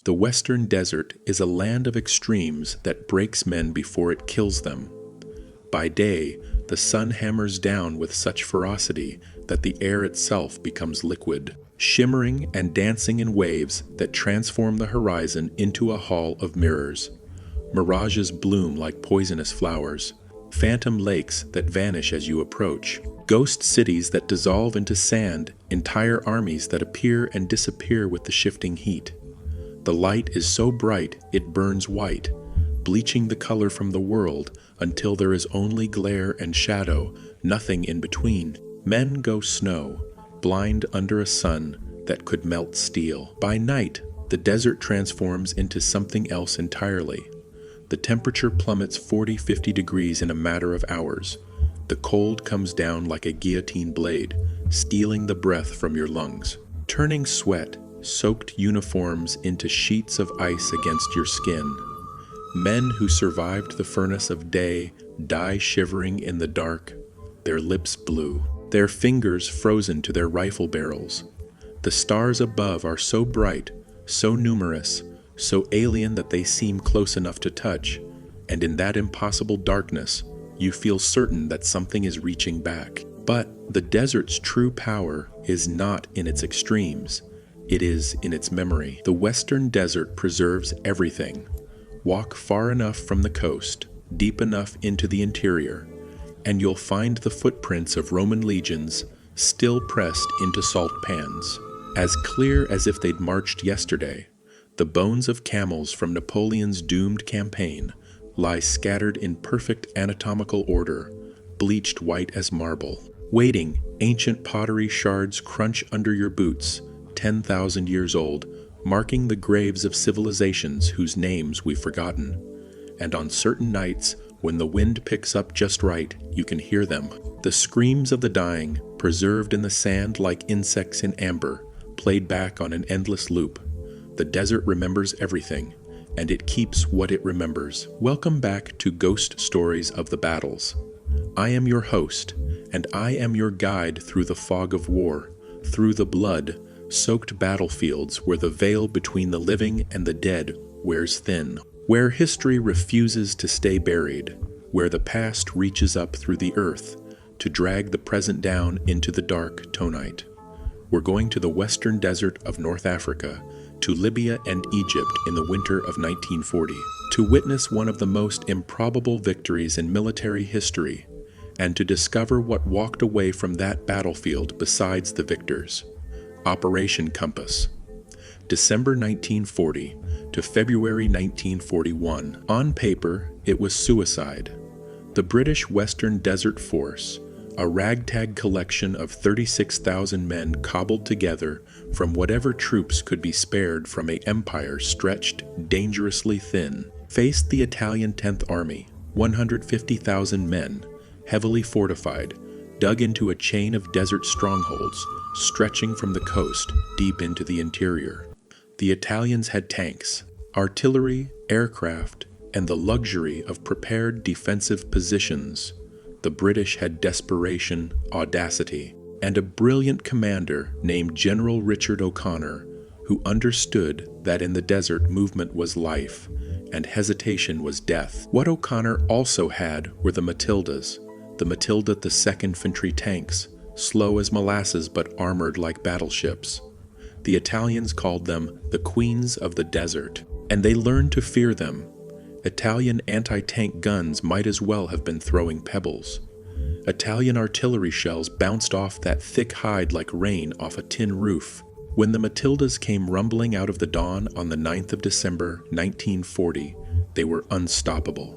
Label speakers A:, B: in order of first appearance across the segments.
A: The Western Desert is a land of extremes that breaks men before it kills them. By day, the sun hammers down with such ferocity that the air itself becomes liquid, shimmering and dancing in waves that transform the horizon into a hall of mirrors. Mirages bloom like poisonous flowers, phantom lakes that vanish as you approach, ghost cities that dissolve into sand, entire armies that appear and disappear with the shifting heat. The light is so bright it burns white, bleaching the color from the world until there is only glare and shadow, nothing in between. Men go snow, blind under a sun that could melt steel. By night, the desert transforms into something else entirely. The temperature plummets 40-50 degrees in a matter of hours. The cold comes down like a guillotine blade, stealing the breath from your lungs, turning sweat, soaked uniforms into sheets of ice against your skin. Men who survived the furnace of day die shivering in the dark, their lips blue, their fingers frozen to their rifle barrels. The stars above are so bright, so numerous, so alien that they seem close enough to touch, and in that impossible darkness, you feel certain that something is reaching back. But the desert's true power is not in its extremes, it is in its memory. The Western Desert preserves everything. Walk far enough from the coast, deep enough into the interior, and you'll find the footprints of Roman legions still pressed into salt pans, as clear as if they'd marched yesterday. The bones of camels from Napoleon's doomed campaign lie scattered in perfect anatomical order, bleached white as marble. Waiting, ancient pottery shards crunch under your boots, 10,000 years old, marking the graves of civilizations whose names we've forgotten. And on certain nights, when the wind picks up just right, you can hear them. The screams of the dying, preserved in the sand like insects in amber, played back on an endless loop. The desert remembers everything, and it keeps what it remembers. Welcome back to Ghost Stories of the Battles. I am your host, and I am your guide through the fog of war, through the blood-soaked battlefields where the veil between the living and the dead wears thin, where history refuses to stay buried, where the past reaches up through the earth to drag the present down into the dark tonight. We're going to the Western Desert of North Africa, to Libya and Egypt in the winter of 1940, to witness one of the most improbable victories in military history, and to discover what walked away from that battlefield besides the victors. Operation Compass. December 1940 to February 1941. On paper, it was suicide. The British Western Desert Force, a ragtag collection of 36,000 men cobbled together from whatever troops could be spared from an empire stretched dangerously thin, faced the Italian 10th Army, 150,000 men, heavily fortified, dug into a chain of desert strongholds, stretching from the coast deep into the interior. The Italians had tanks, artillery, aircraft, and the luxury of prepared defensive positions. The British had desperation, audacity, and a brilliant commander named General Richard O'Connor, who understood that in the desert movement was life, and hesitation was death. What O'Connor also had were the Matildas, the Matilda II Infantry tanks, slow as molasses but armored like battleships. The Italians called them the Queens of the Desert, and they learned to fear them. Italian anti-tank guns might as well have been throwing pebbles. Italian artillery shells bounced off that thick hide like rain off a tin roof. When the Matildas came rumbling out of the dawn on the 9th of December, 1940, they were unstoppable.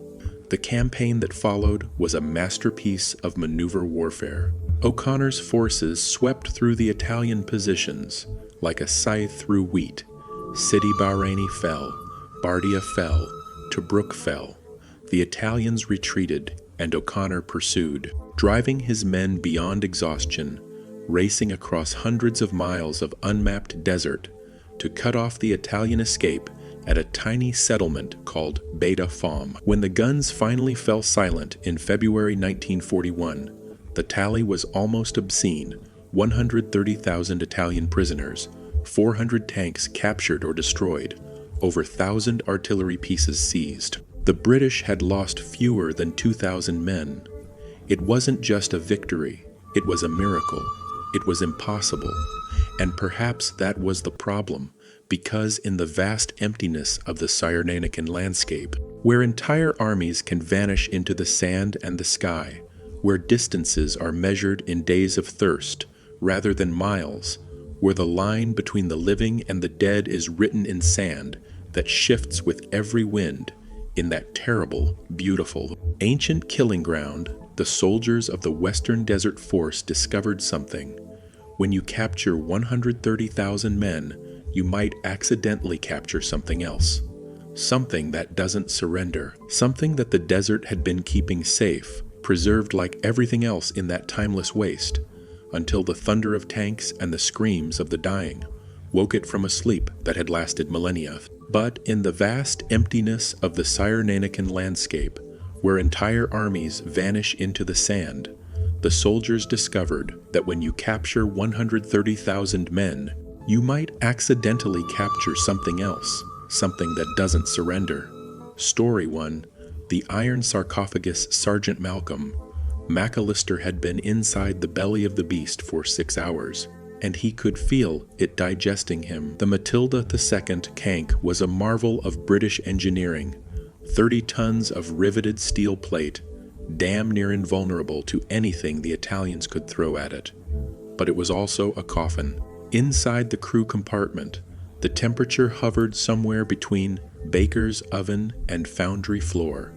A: The campaign that followed was a masterpiece of maneuver warfare. O'Connor's forces swept through the Italian positions like a scythe through wheat. Sidi Bahraini fell, Bardia fell, Tobruk fell. The Italians retreated, and O'Connor pursued, driving his men beyond exhaustion, racing across hundreds of miles of unmapped desert to cut off the Italian escape at a tiny settlement called Beta Fam. When the guns finally fell silent in February 1941, the tally was almost obscene: 130,000 Italian prisoners, 400 tanks captured or destroyed, over 1,000 artillery pieces seized. The British had lost fewer than 2,000 men. It wasn't just a victory, it was a miracle. It was impossible. And perhaps that was the problem, because in the vast emptiness of the Cyrenaican landscape, where entire armies can vanish into the sand and the sky, where distances are measured in days of thirst rather than miles, where the line between the living and the dead is written in sand that shifts with every wind, in that terrible, beautiful, ancient killing ground, the soldiers of the Western Desert Force discovered something. When you capture 130,000 men, you might accidentally capture something else. Something that doesn't surrender. Something that the desert had been keeping safe, preserved like everything else in that timeless waste, until the thunder of tanks and the screams of the dying woke it from a sleep that had lasted millennia. But in the vast emptiness of the Cyrenaican landscape, where entire armies vanish into the sand, the soldiers discovered that when you capture 130,000 men, you might accidentally capture something else, something that doesn't surrender. Story 1. The Iron Sarcophagus Sergeant Malcolm. McAllister had been inside the belly of the beast for 6 hours, and he could feel it digesting him. The Matilda II Cank was a marvel of British engineering. 30 tons of riveted steel plate, damn near invulnerable to anything the Italians could throw at it. But it was also a coffin. Inside the crew compartment, the temperature hovered somewhere between baker's oven and foundry floor.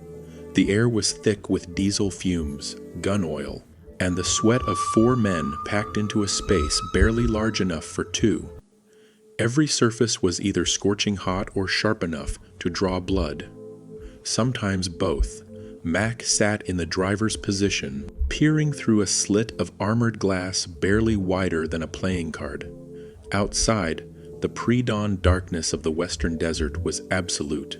A: The air was thick with diesel fumes, gun oil, and the sweat of 4 men packed into a space barely large enough for 2. Every surface was either scorching hot or sharp enough to draw blood. Sometimes both. Mac sat in the driver's position, peering through a slit of armored glass barely wider than a playing card. Outside, the pre-dawn darkness of the western desert was absolute.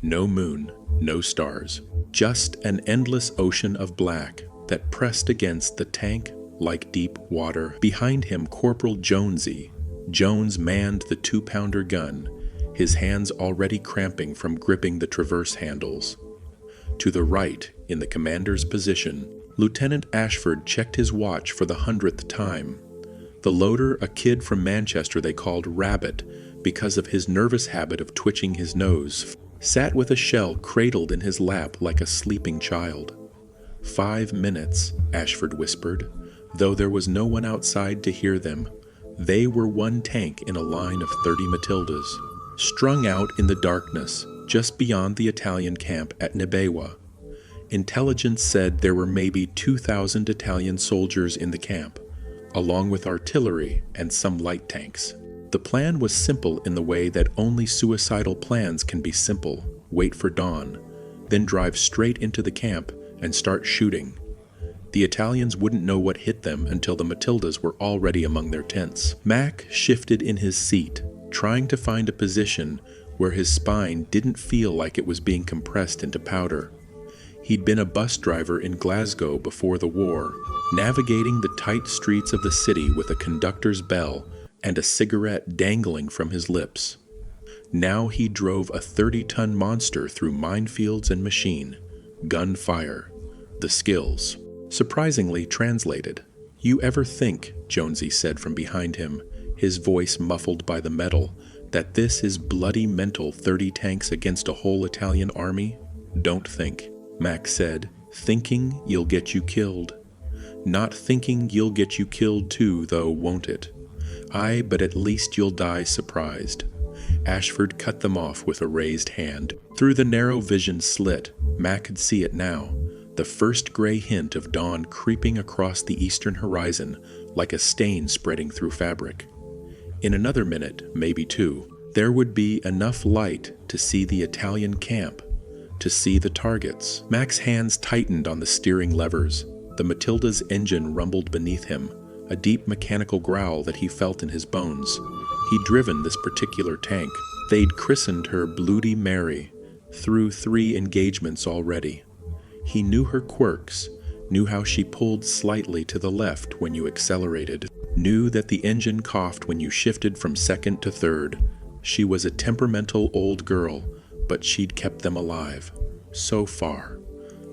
A: No moon, no stars, just an endless ocean of black that pressed against the tank like deep water. Behind him, Corporal Jonesy. Jones manned the 2-pounder gun, his hands already cramping from gripping the traverse handles. To the right, in the commander's position, Lieutenant Ashford checked his watch for the 100th time. The loader, a kid from Manchester they called Rabbit because of his nervous habit of twitching his nose, sat with a shell cradled in his lap like a sleeping child. 5 minutes, Ashford whispered, though there was no one outside to hear them. They were one tank in a line of 30 Matildas, strung out in the darkness, just beyond the Italian camp at Nibewa. Intelligence said there were maybe 2,000 Italian soldiers in the camp, along with artillery and some light tanks. The plan was simple in the way that only suicidal plans can be simple. Wait for dawn, then drive straight into the camp and start shooting. The Italians wouldn't know what hit them until the Matildas were already among their tents. Mac shifted in his seat, trying to find a position where his spine didn't feel like it was being compressed into powder. He'd been a bus driver in Glasgow before the war, navigating the tight streets of the city with a conductor's bell and a cigarette dangling from his lips. Now he drove a 30-ton monster through minefields and machine, gunfire, the skills. Surprisingly translated. You ever think, Jonesy said from behind him, his voice muffled by the metal, that this is bloody mental 30 tanks against a whole Italian army? Don't think, Mac said. Thinking you'll get you killed. Not thinking you'll get you killed too, though, won't it? Aye, but at least you'll die surprised. Ashford cut them off with a raised hand. Through the narrow vision slit, Mac could see it now. The first gray hint of dawn creeping across the eastern horizon like a stain spreading through fabric. In another minute, maybe 2, there would be enough light to see the Italian camp, to see the targets. Mac's hands tightened on the steering levers. The Matilda's engine rumbled beneath him, a deep mechanical growl that he felt in his bones. He'd driven this particular tank. They'd christened her Bloody Mary, through 3 engagements already. He knew her quirks, knew how she pulled slightly to the left when you accelerated, knew that the engine coughed when you shifted from second to third, She was a temperamental old girl, but she'd kept them alive. So far.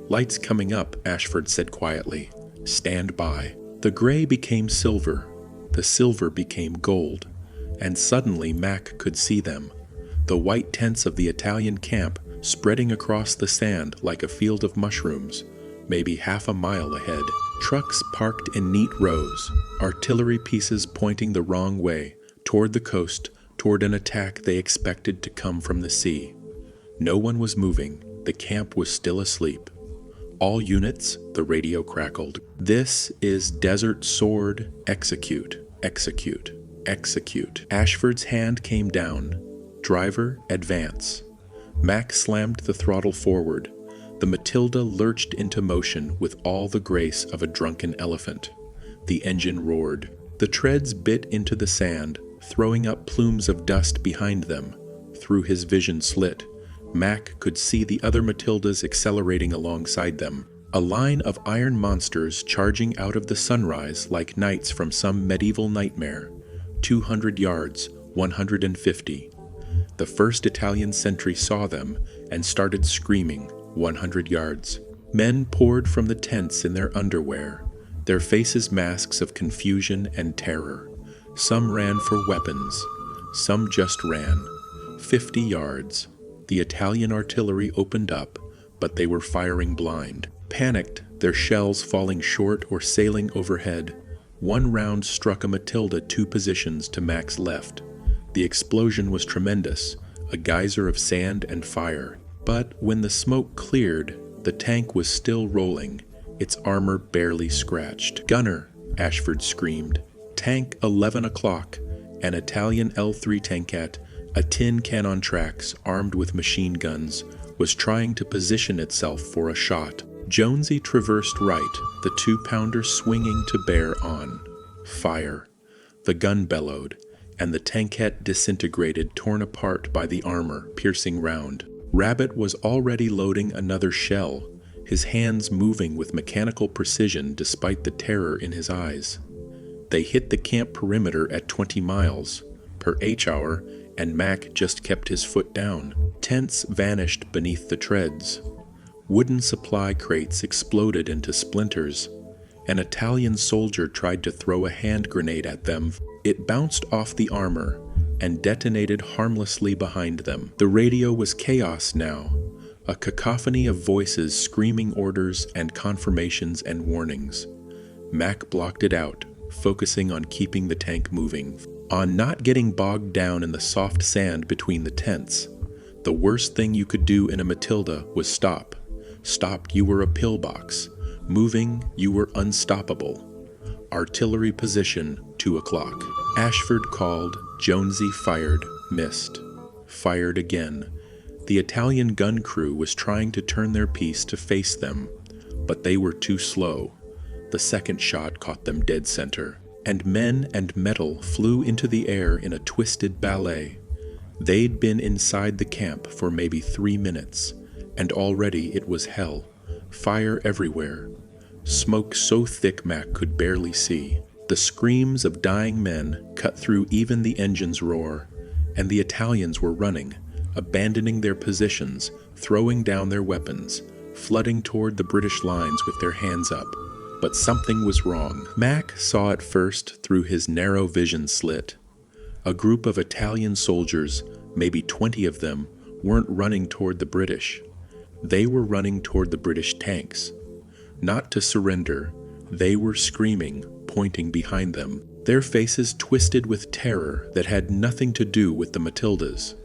A: "Lights coming up," Ashford said quietly. "Stand by." The gray became silver. The silver became gold. And suddenly Mac could see them. The white tents of the Italian camp spreading across the sand like a field of mushrooms, maybe half a mile ahead. Trucks parked in neat rows, artillery pieces pointing the wrong way, toward the coast, toward an attack they expected to come from the sea. No one was moving. The camp was still asleep. "All units," the radio crackled. "This is Desert Sword. Execute, execute, execute." Ashford's hand came down. "Driver, advance." Mac slammed the throttle forward. The Matilda lurched into motion with all the grace of a drunken elephant. The engine roared. The treads bit into the sand, throwing up plumes of dust behind them. Through his vision slit, Mac could see the other Matildas accelerating alongside them. A line of iron monsters charging out of the sunrise like knights from some medieval nightmare. 200 yards, 150. The first Italian sentry saw them and started screaming. 100 yards. Men poured from the tents in their underwear, their faces masks of confusion and terror. Some ran for weapons. Some just ran. 50 yards. The Italian artillery opened up, but they were firing blind. Panicked, their shells falling short or sailing overhead, one round struck a Matilda 2 positions to Mac's left. The explosion was tremendous, a geyser of sand and fire. But when the smoke cleared, the tank was still rolling, its armor barely scratched. "Gunner!" Ashford screamed. Tank 11 o'clock, an Italian L3 tankette, a tin can on tracks armed with machine guns, was trying to position itself for a shot. Jonesy traversed right, the 2-pounder swinging to bear on. Fire. The gun bellowed, and the tankette disintegrated, torn apart by the armor piercing round. Rabbit was already loading another shell, his hands moving with mechanical precision despite the terror in his eyes. They hit the camp perimeter at 20 miles per H-hour, and Mac just kept his foot down. Tents vanished beneath the treads. Wooden supply crates exploded into splinters. An Italian soldier tried to throw a hand grenade at them. It bounced off the armor and detonated harmlessly behind them. The radio was chaos now, a cacophony of voices screaming orders and confirmations and warnings. Mac blocked it out, focusing on keeping the tank moving, on not getting bogged down in the soft sand between the tents. The worst thing you could do in a Matilda was stop. Stopped, you were a pillbox. Moving, you were unstoppable. Artillery position, 2 o'clock. Ashford called, Jonesy fired, missed. Fired again. The Italian gun crew was trying to turn their piece to face them, but they were too slow. The second shot caught them dead center, and men and metal flew into the air in a twisted ballet. They'd been inside the camp for maybe 3 minutes, and already it was hell. Fire everywhere. Smoke so thick Mac could barely see. The screams of dying men cut through even the engine's roar, and the Italians were running, abandoning their positions, throwing down their weapons, flooding toward the British lines with their hands up. But something was wrong. Mac saw it first through his narrow vision slit. A group of Italian soldiers, maybe 20 of them, weren't running toward the British. They were running toward the British tanks. Not to surrender, they were screaming, pointing behind them, their faces twisted with terror that had nothing to do with the Matildas.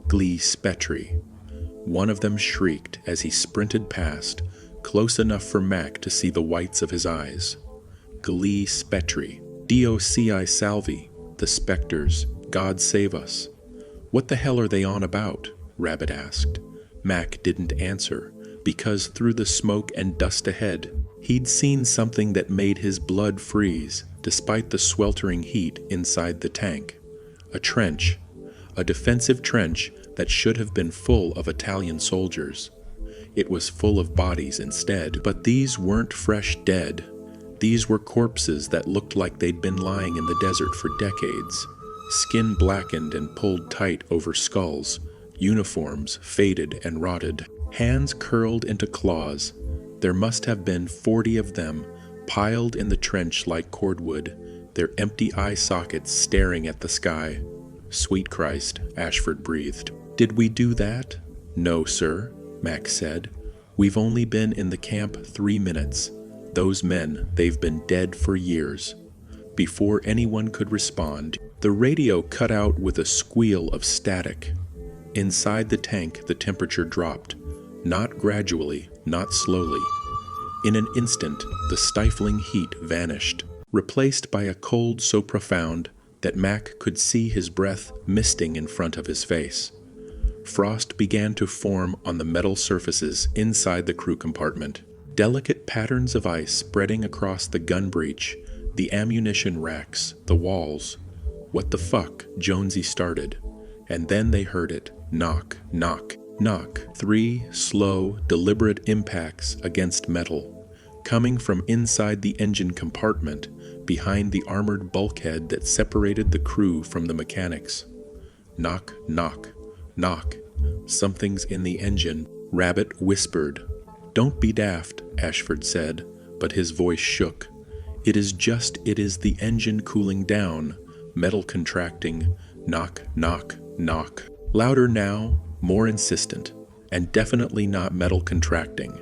A: Gli spettri. One of them shrieked as he sprinted past, close enough for Mac to see the whites of his eyes. Gli spettri. Dio ci salvi. The specters. God save us. What the hell are they on about? Rabbit asked. Mac didn't answer, because through the smoke and dust ahead, he'd seen something that made his blood freeze, despite the sweltering heat inside the tank. A trench. A defensive trench that should have been full of Italian soldiers. It was full of bodies instead, but these weren't fresh dead. These were corpses that looked like they'd been lying in the desert for decades. skin blackened and pulled tight over skulls, uniforms faded and rotted, hands curled into claws. There must have been 40 of them, piled in the trench like cordwood, their empty eye sockets staring at the sky. "Sweet Christ," Ashford breathed. "Did we do that?" "No, sir," Mac said. "We've only been in the camp 3 minutes. Those men, they've been dead for years." Before anyone could respond, the radio cut out with a squeal of static. Inside the tank, the temperature dropped, not gradually, not slowly. In an instant, the stifling heat vanished, replaced by a cold so profound that Mac could see his breath misting in front of his face. Frost began to form on the metal surfaces inside the crew compartment, delicate patterns of ice spreading across the gun breech, the ammunition racks, the walls. "What the fuck?" Jonesy started, and then they heard it. Knock, knock, knock. 3 slow, deliberate impacts against metal, coming from inside the engine compartment, behind the armored bulkhead that separated the crew from the mechanics. Knock, knock, knock. "Something's in the engine," Rabbit whispered. "Don't be daft," Ashford said, but his voice shook. It is the engine cooling down, metal contracting. Knock, knock, knock. Louder now, more insistent, and definitely not metal contracting.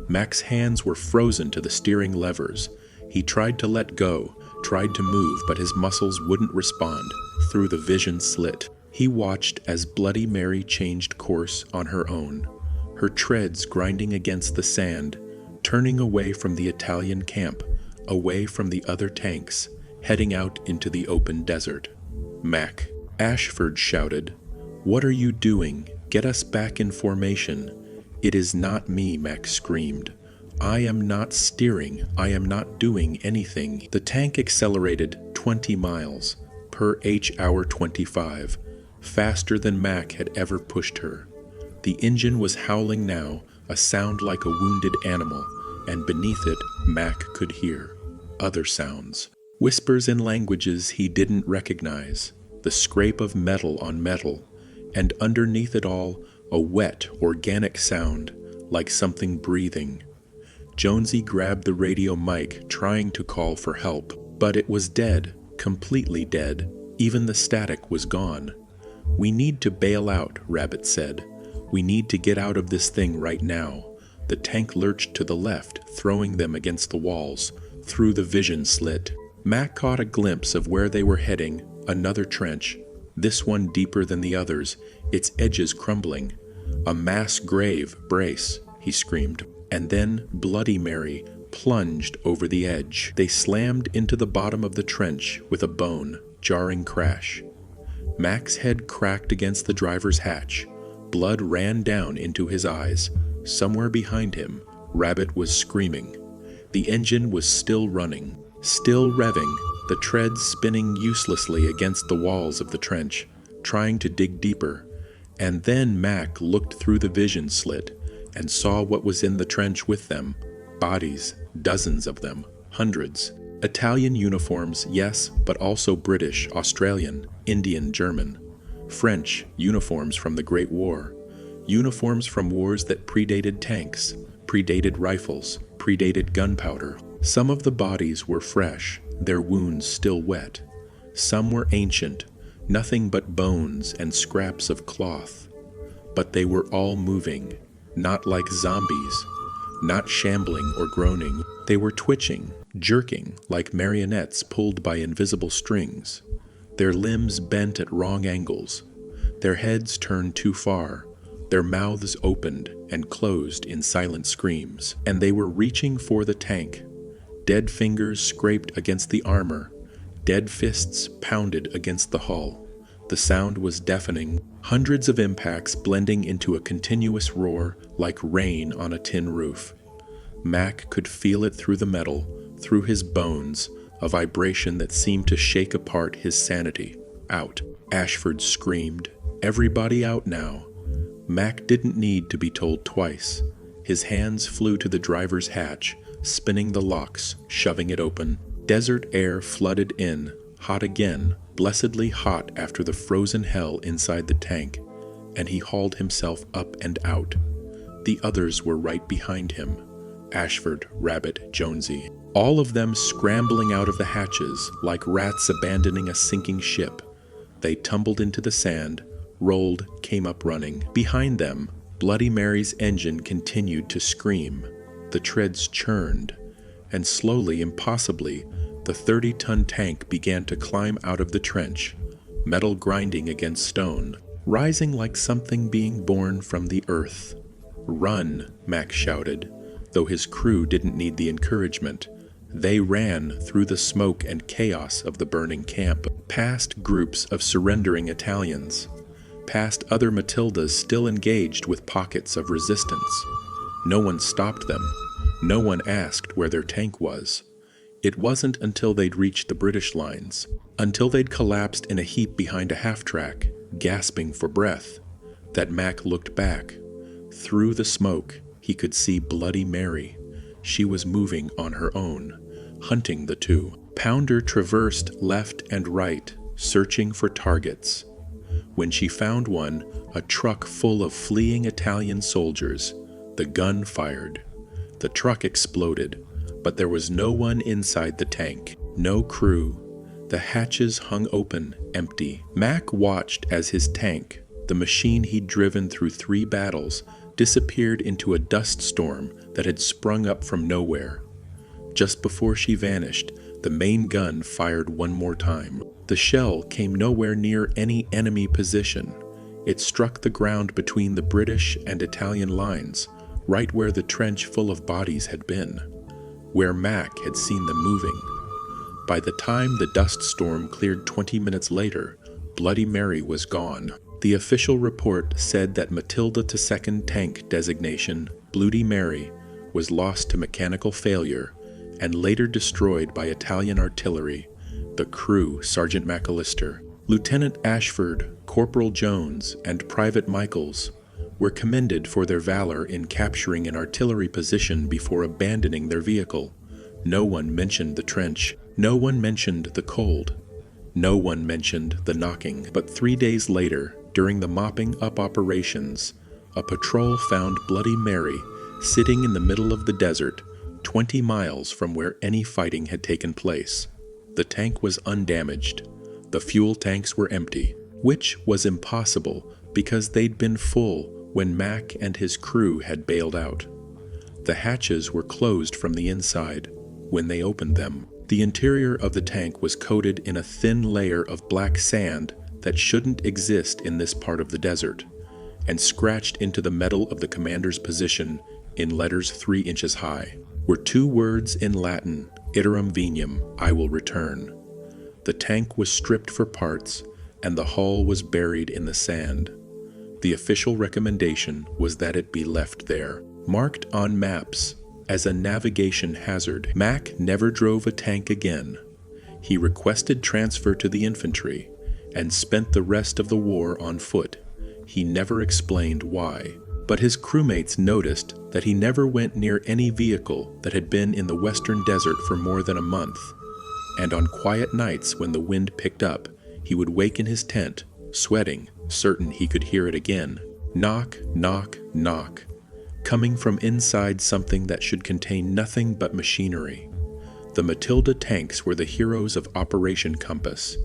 A: Mac's hands were frozen to the steering levers. He tried to let go, tried to move, but his muscles wouldn't respond. Through the vision slit, he watched as Bloody Mary changed course on her own, her treads grinding against the sand, turning away from the Italian camp, away from the other tanks, heading out into the open desert. "Mac," Ashford shouted. "What are you doing? Get us back in formation." "It is not me," Mac screamed. "I am not steering. I am not doing anything." The tank accelerated 20 miles per H-hour 25, faster than Mac had ever pushed her. The engine was howling now, a sound like a wounded animal, and beneath it, Mac could hear other sounds, whispers in languages he didn't recognize, the scrape of metal on metal, and underneath it all, a wet, organic sound, like something breathing. Jonesy grabbed the radio mic, trying to call for help, but it was dead, completely dead. Even the static was gone. "We need to bail out," Rabbit said. "We need to get out of this thing right now." The tank lurched to the left, throwing them against the walls, through the vision slit. Mac caught a glimpse of where they were heading, another trench, this one deeper than the others, its edges crumbling. "A mass grave, brace," he screamed, and then Bloody Mary plunged over the edge. They slammed into the bottom of the trench with a bone, jarring crash. Mac's head cracked against the driver's hatch. Blood ran down into his eyes. Somewhere behind him, Rabbit was screaming. The engine was still running, still revving, the treads spinning uselessly against the walls of the trench, trying to dig deeper. And then Mac looked through the vision slit and saw what was in the trench with them. Bodies, dozens of them, hundreds. Italian uniforms, yes, but also British, Australian, Indian, German. French uniforms from the Great War. Uniforms from wars that predated tanks, predated rifles, predated gunpowder. Some of the bodies were fresh, their wounds still wet. Some were ancient, nothing but bones and scraps of cloth. But they were all moving, not like zombies, not shambling or groaning. They were twitching, jerking like marionettes pulled by invisible strings. Their limbs bent at wrong angles, their heads turned too far, their mouths opened and closed in silent screams. And they were reaching for the tank. Dead fingers scraped against the armor, dead fists pounded against the hull. The sound was deafening, hundreds of impacts blending into a continuous roar like rain on a tin roof. Mac could feel it through the metal, through his bones, a vibration that seemed to shake apart his sanity. "Out," Ashford screamed. "Everybody out now." Mac didn't need to be told twice. His hands flew to the driver's hatch, spinning the locks, shoving it open. Desert air flooded in, hot again, blessedly hot after the frozen hell inside the tank, and he hauled himself up and out. The others were right behind him. Ashford, Rabbit, Jonesy, all of them scrambling out of the hatches like rats abandoning a sinking ship. They tumbled into the sand, rolled, came up running. Behind them, Bloody Mary's engine continued to scream. The treads churned, and slowly, impossibly, the 30-ton tank began to climb out of the trench, metal grinding against stone, rising like something being born from the earth. "Run," Mac shouted, though his crew didn't need the encouragement. They ran through the smoke and chaos of the burning camp, past groups of surrendering Italians, past other Matildas still engaged with pockets of resistance. No one stopped them. No one asked where their tank was. It wasn't until they'd reached the British lines, until they'd collapsed in a heap behind a half-track, gasping for breath, that Mac looked back. Through the smoke, he could see Bloody Mary. She was moving on her own, hunting the two. Pounder traversed left and right, searching for targets. When she found one, a truck full of fleeing Italian soldiers, the gun fired. The truck exploded, but there was no one inside the tank, no crew. The hatches hung open, empty. Mac watched as his tank, the machine he'd driven through 3 battles, disappeared into a dust storm that had sprung up from nowhere. Just before she vanished, the main gun fired one more time. The shell came nowhere near any enemy position. It struck the ground between the British and Italian lines, right where the trench full of bodies had been, where Mac had seen them moving. By the time the dust storm cleared 20 minutes later, Bloody Mary was gone. The official report said that Matilda II tank designation, Bloody Mary, was lost to mechanical failure and later destroyed by Italian artillery. The crew, Sergeant McAllister, Lieutenant Ashford, Corporal Jones, and Private Michaels, were commended for their valor in capturing an artillery position before abandoning their vehicle. No one mentioned the trench. No one mentioned the cold. No one mentioned the knocking. But 3 days later, during the mopping up operations, a patrol found Bloody Mary sitting in the middle of the desert, 20 miles from where any fighting had taken place. The tank was undamaged. The fuel tanks were empty, which was impossible because they'd been full when Mac and his crew had bailed out. The hatches were closed from the inside. When they opened them, the interior of the tank was coated in a thin layer of black sand that shouldn't exist in this part of the desert, and scratched into the metal of the commander's position in letters 3 inches high were 2 words in Latin, iterum veniam, I will return. The tank was stripped for parts, and the hull was buried in the sand. The official recommendation was that it be left there, marked on maps as a navigation hazard. Mac never drove a tank again. He requested transfer to the infantry and spent the rest of the war on foot. He never explained why, but his crewmates noticed that he never went near any vehicle that had been in the western desert for more than a month, and on quiet nights when the wind picked up, he would wake in his tent, sweating, certain he could hear it again. Knock, knock, knock, coming from inside something that should contain nothing but machinery. The Matilda tanks were the heroes of Operation Compass.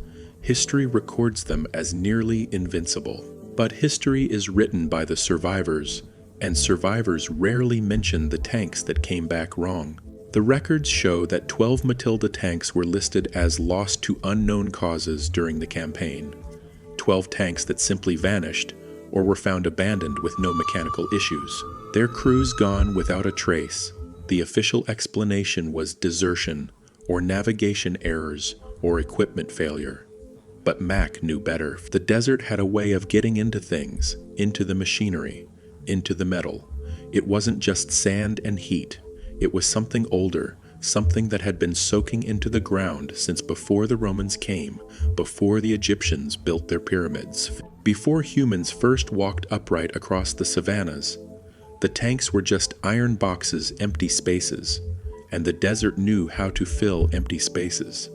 A: History records them as nearly invincible. But history is written by the survivors, and survivors rarely mention the tanks that came back wrong. The records show that 12 Matilda tanks were listed as lost to unknown causes during the campaign. 12 tanks that simply vanished or were found abandoned with no mechanical issues. Their crews gone without a trace. The official explanation was desertion, or navigation errors, or equipment failure. But Mac knew better. The desert had a way of getting into things, into the machinery, into the metal. It wasn't just sand and heat. It was something older, something that had been soaking into the ground since before the Romans came, before the Egyptians built their pyramids, before humans first walked upright across the savannas. The tanks were just iron boxes, empty spaces, and the desert knew how to fill empty spaces.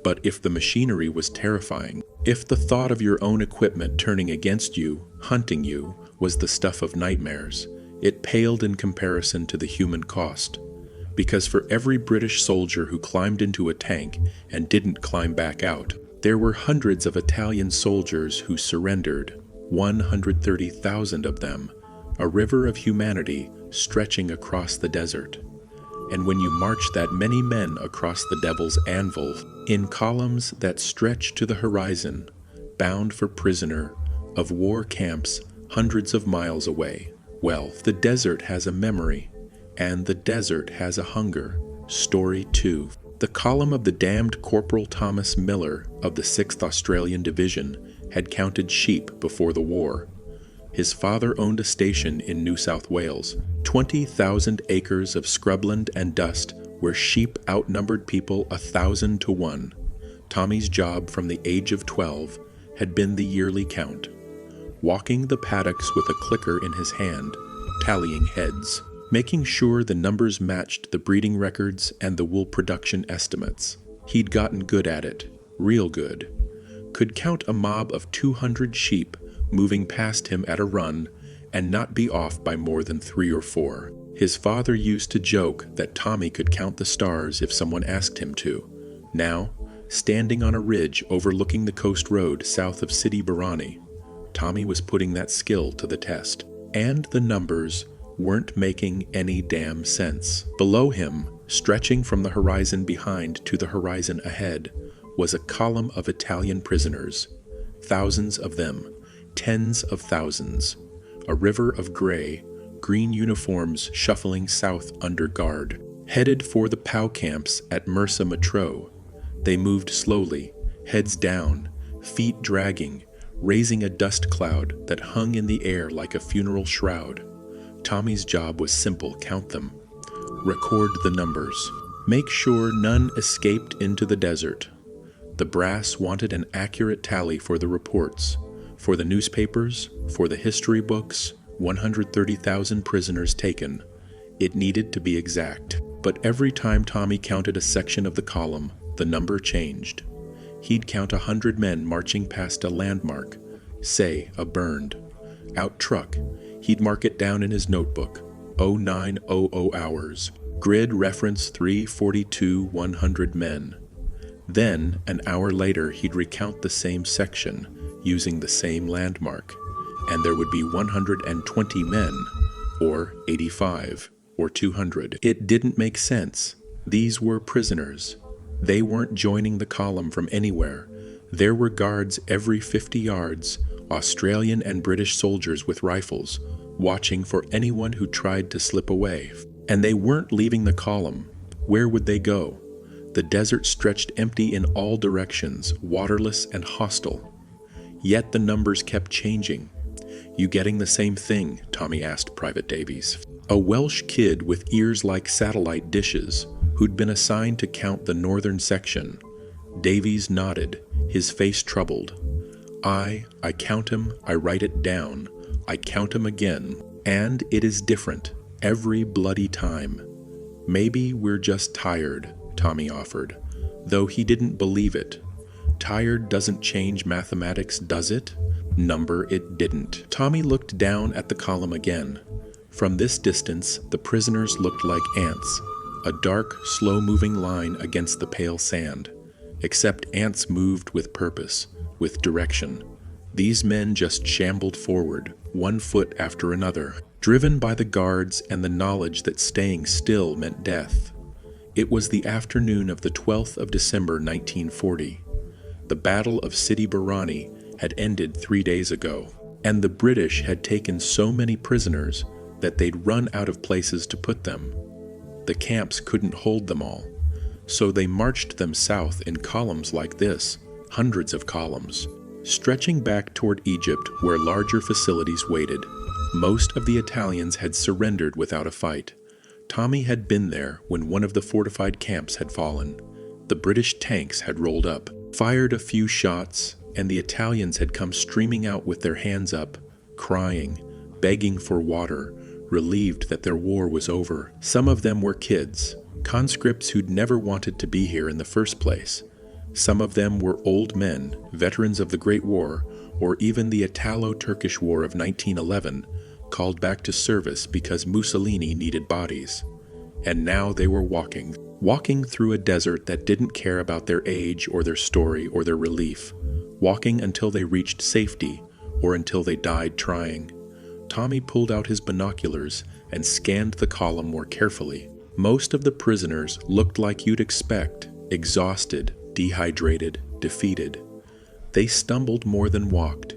A: But if the machinery was terrifying, if the thought of your own equipment turning against you, hunting you, was the stuff of nightmares, it paled in comparison to the human cost. Because for every British soldier who climbed into a tank and didn't climb back out, there were hundreds of Italian soldiers who surrendered, 130,000 of them, a river of humanity stretching across the desert. And when you march that many men across the devil's anvil, in columns that stretch to the horizon, bound for prisoner, of war camps hundreds of miles away, well, the desert has a memory, and the desert has a hunger. Story 2. The column of the damned Corporal Thomas Miller of the 6th Australian Division had counted sheep before the war. His father owned a station in New South Wales, 20,000 acres of scrubland and dust where sheep outnumbered people 1,000 to 1. Tommy's job from the age of 12 had been the yearly count, walking the paddocks with a clicker in his hand, tallying heads, making sure the numbers matched the breeding records and the wool production estimates. He'd gotten good at it, real good. Could count a mob of 200 sheep moving past him at a run and not be off by more than 3 or 4. His father used to joke that Tommy could count the stars if someone asked him to. Now, standing on a ridge overlooking the coast road south of Sidi Barani, Tommy was putting that skill to the test. And the numbers weren't making any damn sense. Below him, stretching from the horizon behind to the horizon ahead, was a column of Italian prisoners. Thousands of them, tens of thousands. A river of green uniforms shuffling south under guard. Headed for the POW camps at Mersa Matruh, they moved slowly, heads down, feet dragging, raising a dust cloud that hung in the air like a funeral shroud. Tommy's job was simple: count them. Record the numbers. Make sure none escaped into the desert. The brass wanted an accurate tally for the reports. For the newspapers, for the history books, 130,000 prisoners taken. It needed to be exact. But every time Tommy counted a section of the column, the number changed. He'd count 100 men marching past a landmark, say a burned out truck. He'd mark it down in his notebook, 0900 hours, grid reference 342, 100 men. Then, an hour later, he'd recount the same section, using the same landmark, and there would be 120 men, or 85, or 200. It didn't make sense. These were prisoners. They weren't joining the column from anywhere. There were guards every 50 yards, Australian and British soldiers with rifles, watching for anyone who tried to slip away. And they weren't leaving the column. Where would they go? The desert stretched empty in all directions, waterless and hostile. Yet the numbers kept changing. You getting the same thing? Tommy asked Private Davies. A Welsh kid with ears like satellite dishes, who'd been assigned to count the northern section. Davies nodded, his face troubled. I count 'em, I write it down, I count 'em again. And it is different, every bloody time. Maybe we're just tired, Tommy offered, though he didn't believe it. Tired doesn't change mathematics, does it? Number it didn't. Tommy looked down at the column again. From this distance, the prisoners looked like ants, a dark, slow-moving line against the pale sand. Except ants moved with purpose, with direction. These men just shambled forward, one foot after another, driven by the guards and the knowledge that staying still meant death. It was the afternoon of the 12th of December 1940. The Battle of Sidi Barani had ended 3 days ago, and the British had taken so many prisoners that they'd run out of places to put them. The camps couldn't hold them all, so they marched them south in columns like this, hundreds of columns, stretching back toward Egypt where larger facilities waited. Most of the Italians had surrendered without a fight. Tommy had been there when one of the fortified camps had fallen. The British tanks had rolled up, fired a few shots, and the Italians had come streaming out with their hands up, crying, begging for water, relieved that their war was over. Some of them were kids, conscripts who'd never wanted to be here in the first place. Some of them were old men, veterans of the Great War, or even the Italo-Turkish War of 1911, called back to service because Mussolini needed bodies. And now they were walking through a desert that didn't care about their age or their story or their relief, walking until they reached safety or until they died trying. Tommy pulled out his binoculars and scanned the column more carefully. Most of the prisoners looked like you'd expect, exhausted, dehydrated, defeated. They stumbled more than walked.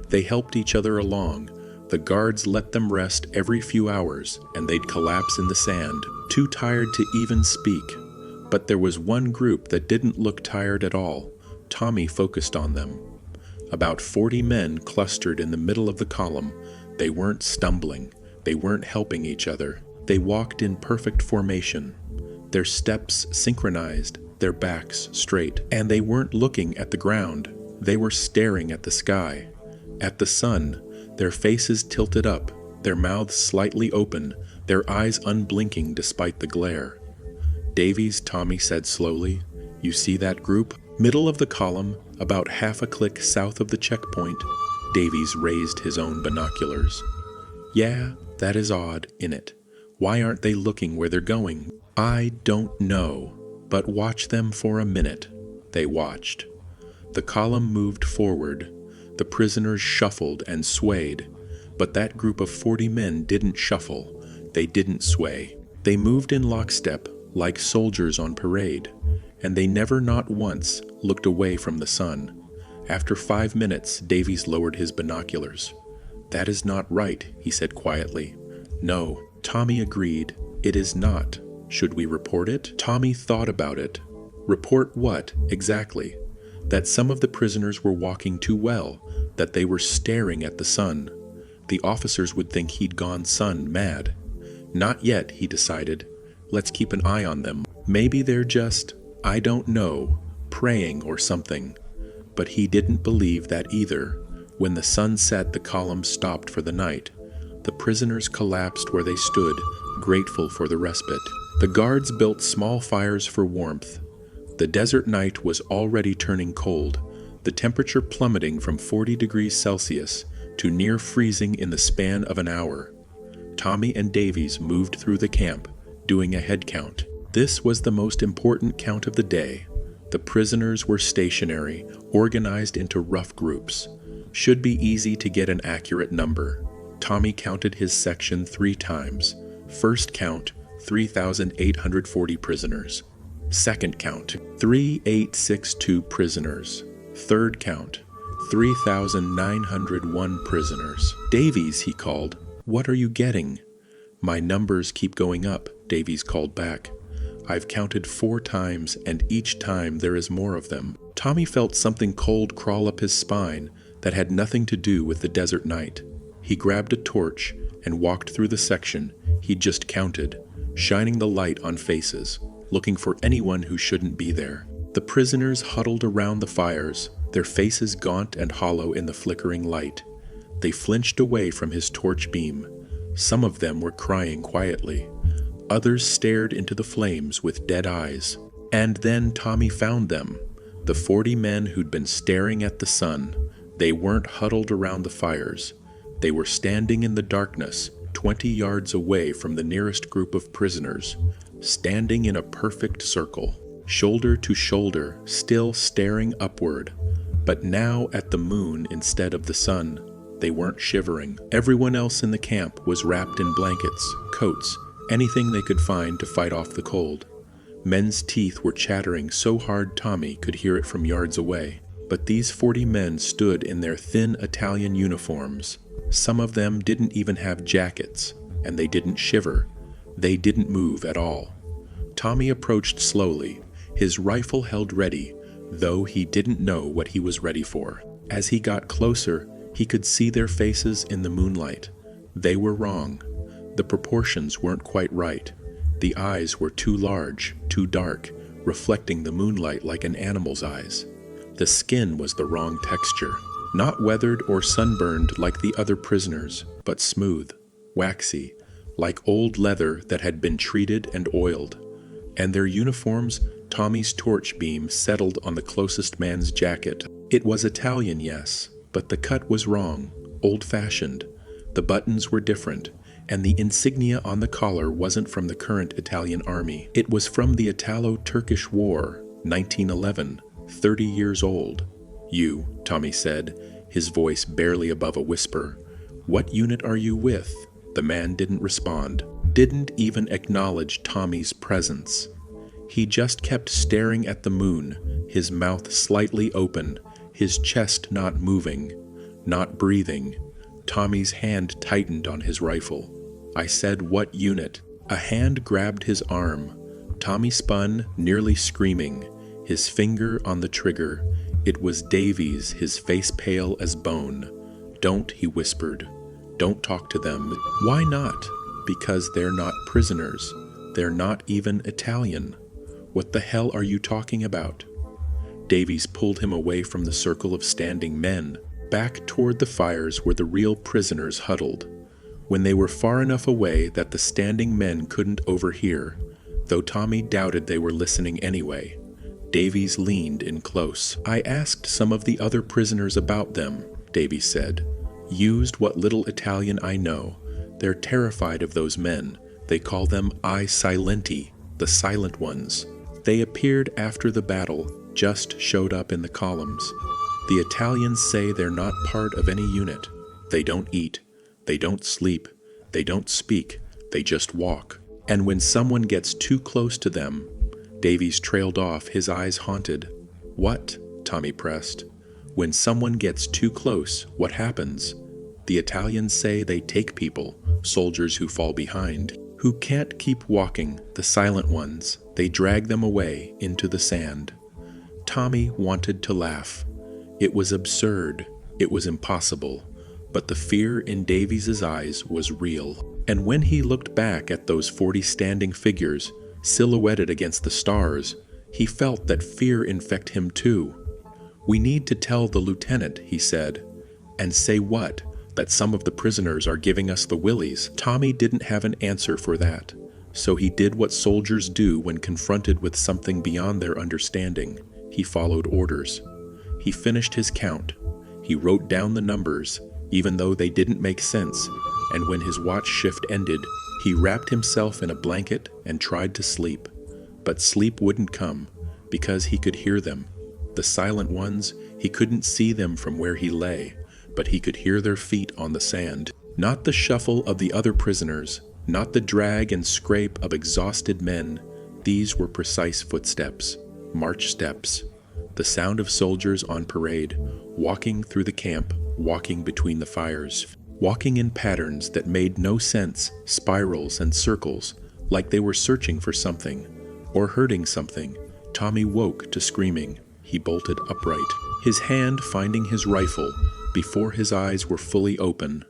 A: They helped each other along. The guards let them rest every few hours, and they'd collapse in the sand, too tired to even speak. But there was one group that didn't look tired at all. Tommy focused on them. About 40 men clustered in the middle of the column. They weren't stumbling. They weren't helping each other. They walked in perfect formation. Their steps synchronized, their backs straight. And they weren't looking at the ground. They were staring at the sky, at the sun, their faces tilted up, their mouths slightly open, their eyes unblinking despite the glare. "Davies," Tommy said slowly, "you see that group? Middle of the column, about half a click south of the checkpoint." Davies raised his own binoculars. "Yeah, that is odd, innit? Why aren't they looking where they're going?" "I don't know, but watch them for a minute." They watched. The column moved forward. The prisoners shuffled and swayed, but that group of 40 men didn't shuffle. They didn't sway. They moved in lockstep, like soldiers on parade, and they never, not once, looked away from the sun. After 5 minutes, Davies lowered his binoculars. "That is not right," he said quietly. "No," Tommy agreed, "it is not. Should we report it?" Tommy thought about it. Report what, exactly? That some of the prisoners were walking too well, that they were staring at the sun. The officers would think he'd gone sun mad. Not yet, he decided. Let's keep an eye on them. Maybe they're just, I don't know, praying or something. But he didn't believe that either. When the sun set, the column stopped for the night. The prisoners collapsed where they stood, grateful for the respite. The guards built small fires for warmth. The desert night was already turning cold, the temperature plummeting from 40 degrees Celsius to near freezing in the span of an hour. Tommy and Davies moved through the camp, doing a head count. This was the most important count of the day. The prisoners were stationary, organized into rough groups. Should be easy to get an accurate number. Tommy counted his section 3 times. First count, 3,840 prisoners. Second count, 3,862 prisoners. Third count, 3,901 prisoners. "Davies," he called, "what are you getting?" "My numbers keep going up," Davies called back. "I've counted 4 times, and each time there is more of them." Tommy felt something cold crawl up his spine that had nothing to do with the desert night. He grabbed a torch and walked through the section he'd just counted, shining the light on faces, looking for anyone who shouldn't be there. The prisoners huddled around the fires, their faces gaunt and hollow in the flickering light. They flinched away from his torch beam. Some of them were crying quietly. Others stared into the flames with dead eyes. And then Tommy found them, the 40 men who'd been staring at the sun. They weren't huddled around the fires. They were standing in the darkness, 20 yards away from the nearest group of prisoners, standing in a perfect circle, shoulder to shoulder, still staring upward, but now at the moon instead of the sun. They weren't shivering. Everyone else in the camp was wrapped in blankets, coats, anything they could find to fight off the cold. Men's teeth were chattering so hard Tommy could hear it from yards away. But these 40 men stood in their thin Italian uniforms. Some of them didn't even have jackets, and they didn't shiver. They didn't move at all. Tommy approached slowly, his rifle held ready, though he didn't know what he was ready for. As he got closer, he could see their faces in the moonlight. They were wrong. The proportions weren't quite right. The eyes were too large, too dark, reflecting the moonlight like an animal's eyes. The skin was the wrong texture, not weathered or sunburned like the other prisoners, but smooth, waxy, like old leather that had been treated and oiled. And their uniforms, Tommy's torch beam settled on the closest man's jacket. It was Italian, yes, but the cut was wrong, old-fashioned. The buttons were different, and the insignia on the collar wasn't from the current Italian army. It was from the Italo-Turkish War, 1911, 30 years old. "You," Tommy said, his voice barely above a whisper. "What unit are you with?" The man didn't respond, didn't even acknowledge Tommy's presence. He just kept staring at the moon, his mouth slightly open, his chest not moving, not breathing. Tommy's hand tightened on his rifle. I said, "What unit?" A hand grabbed his arm. Tommy spun, nearly screaming, his finger on the trigger. It was Davies, his face pale as bone. "Don't," he whispered. "Don't talk to them." "Why not?" "Because they're not prisoners. They're not even Italian." "What the hell are you talking about?" Davies pulled him away from the circle of standing men, back toward the fires where the real prisoners huddled. When they were far enough away that the standing men couldn't overhear, though Tommy doubted they were listening anyway, Davies leaned in close. "I asked some of the other prisoners about them," Davies said. "Used what little Italian I know. They're terrified of those men. They call them I Silenti, the silent ones. They appeared after the battle, just showed up in the columns. The Italians say they're not part of any unit. They don't eat. They don't sleep. They don't speak. They just walk. And when someone gets too close to them..." Davies trailed off, his eyes haunted. "What?" Tommy pressed. "When someone gets too close, what happens? The Italians say they take people, soldiers who fall behind, who can't keep walking, the silent ones. They drag them away into the sand." Tommy wanted to laugh. It was absurd. It was impossible. But the fear in Davies's eyes was real. And when he looked back at those 40 standing figures, silhouetted against the stars, he felt that fear infected him too. "We need to tell the lieutenant," he said. "And say what? That some of the prisoners are giving us the willies?" Tommy didn't have an answer for that, so he did what soldiers do when confronted with something beyond their understanding. He followed orders. He finished his count. He wrote down the numbers, even though they didn't make sense, and when his watch shift ended, he wrapped himself in a blanket and tried to sleep. But sleep wouldn't come, because he could hear them. The silent ones, he couldn't see them from where he lay, but he could hear their feet on the sand. Not the shuffle of the other prisoners, not the drag and scrape of exhausted men. These were precise footsteps, march steps. The sound of soldiers on parade, walking through the camp, walking between the fires, walking in patterns that made no sense, spirals and circles, like they were searching for something, or hurting something. Tommy woke to screaming. He bolted upright, his hand finding his rifle before his eyes were fully open.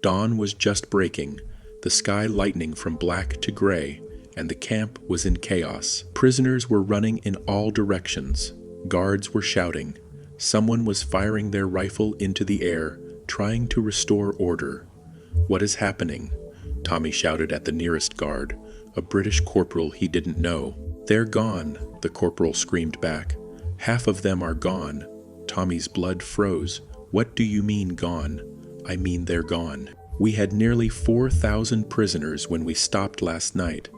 A: Dawn was just breaking, the sky lightening from black to gray, and the camp was in chaos. Prisoners were running in all directions. Guards were shouting. Someone was firing their rifle into the air, trying to restore order. "What is happening?" Tommy shouted at the nearest guard, a British corporal he didn't know. "They're gone," the corporal screamed back. "Half of them are gone." Tommy's blood froze. "What do you mean gone?" "I mean they're gone. We had nearly 4,000 prisoners when we stopped last night.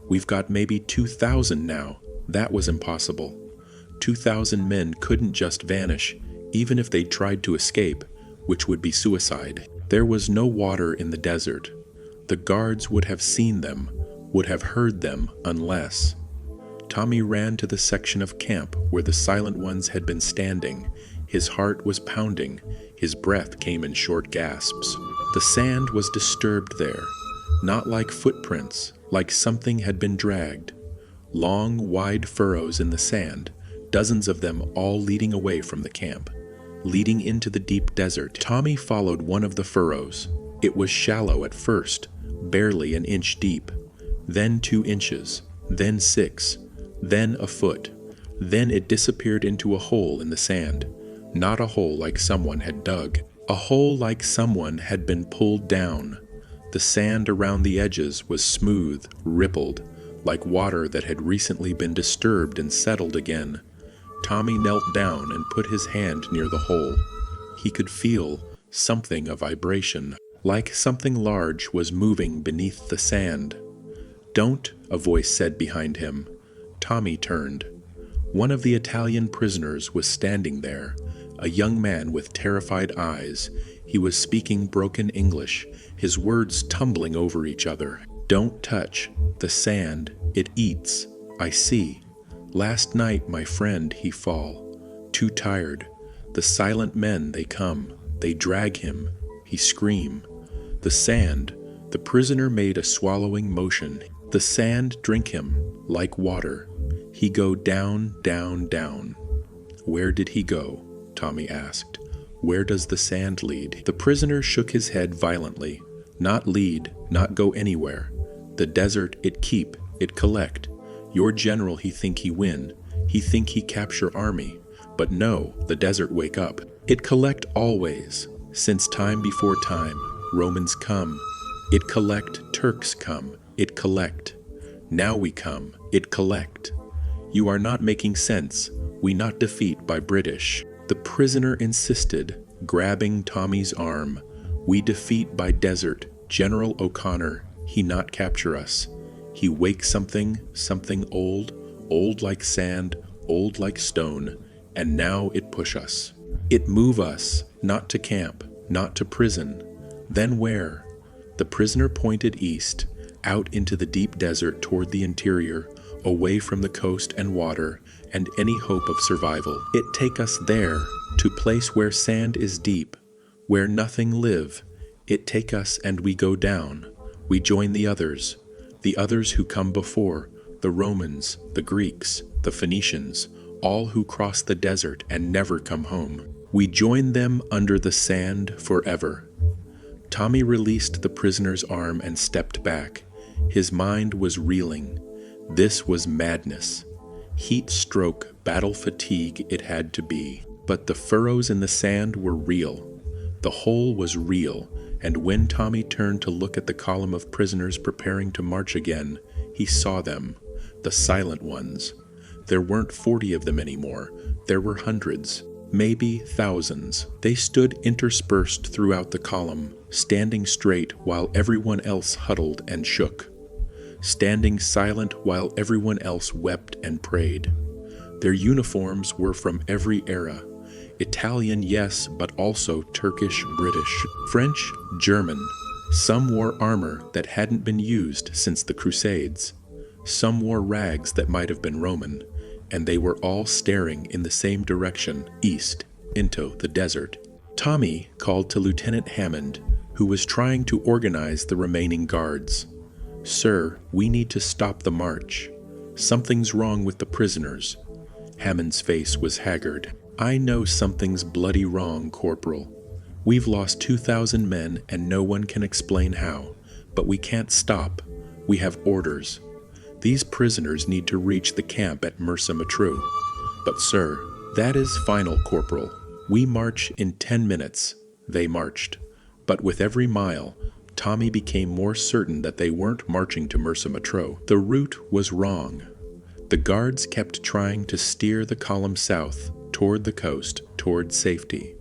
A: We've got maybe 2,000 now. That was impossible. 2,000 men couldn't just vanish, even if they tried to escape, which would be suicide. There was no water in the desert. The guards would have seen them, would have heard them, unless..." Tommy ran to the section of camp where the silent ones had been standing. His heart was pounding. His breath came in short gasps. The sand was disturbed there, not like footprints, like something had been dragged. Long, wide furrows in the sand, dozens of them all leading away from the camp, leading into the deep desert. Tommy followed one of the furrows. It was shallow at first, barely an inch deep, then 2 inches, then 6, then a foot. Then it disappeared into a hole in the sand. Not a hole like someone had dug. A hole like someone had been pulled down. The sand around the edges was smooth, rippled, like water that had recently been disturbed and settled again. Tommy knelt down and put his hand near the hole. He could feel something of vibration, like something large was moving beneath the sand. "Don't," a voice said behind him. Tommy turned. One of the Italian prisoners was standing there, a young man with terrified eyes. He was speaking broken English, his words tumbling over each other. "Don't touch. The sand, it eats. I see. Last night my friend he fall. Too tired. The silent men they come. They drag him. He scream. The sand." The prisoner made a swallowing motion. "The sand drink him, like water. He go down, down, down." "Where did he go?" Tommy asked. "Where does the sand lead?" The prisoner shook his head violently. "Not lead, not go anywhere. The desert it keep, it collect. Your general he think he win. He think he capture army. But no, the desert wake up. It collect always. Since time before time, Romans come. It collect, Turks come. It collect. Now we come. It collect. You are not making sense. We not defeat by British." The prisoner insisted, grabbing Tommy's arm. "We defeat by desert. General O'Connor, he not capture us. He wake something old, old like sand, old like stone, and now it push us. It move us, not to camp, not to prison. Then where?" The prisoner pointed east, out into the deep desert toward the interior, away from the coast and water, and any hope of survival. "It take us there, to place where sand is deep, where nothing live. It take us and we go down. We join the others who come before, the Romans, the Greeks, the Phoenicians, all who cross the desert and never come home. We join them under the sand forever." Tommy released the prisoner's arm and stepped back. His mind was reeling. This was madness. Heat stroke, battle fatigue it had to be. But the furrows in the sand were real. The hole was real, and when Tommy turned to look at the column of prisoners preparing to march again, he saw them, the silent ones. There weren't 40 of them anymore. There were hundreds, maybe thousands. They stood interspersed throughout the column, standing straight while everyone else huddled and shook. Standing silent while everyone else wept and prayed. Their uniforms were from every era. Italian, yes, but also Turkish, British, French, German. Some wore armor that hadn't been used since the Crusades. Some wore rags that might have been Roman, and they were all staring in the same direction, east, into the desert. Tommy called to Lieutenant Hammond, who was trying to organize the remaining guards. "Sir, we need to stop the march. Something's wrong with the prisoners." Hammond's face was haggard. "I know something's bloody wrong, Corporal. We've lost 2,000 men and no one can explain how. But we can't stop. We have orders. These prisoners need to reach the camp at Mersa Matruh." "But sir, that is final, Corporal. We march in 10 minutes. They marched. But with every mile, Tommy became more certain that they weren't marching to Mersa Matruh. The route was wrong. The guards kept trying to steer the column south, toward the coast, toward safety.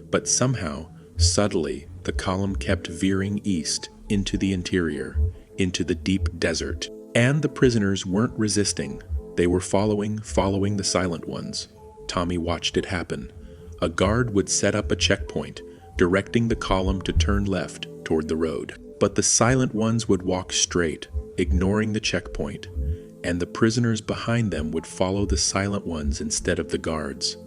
A: But somehow, subtly, the column kept veering east, into the interior, into the deep desert. And the prisoners weren't resisting. They were following the silent ones. Tommy watched it happen. A guard would set up a checkpoint, directing the column to turn left toward the road. But the silent ones would walk straight, ignoring the checkpoint, and the prisoners behind them would follow the silent ones instead of the guards.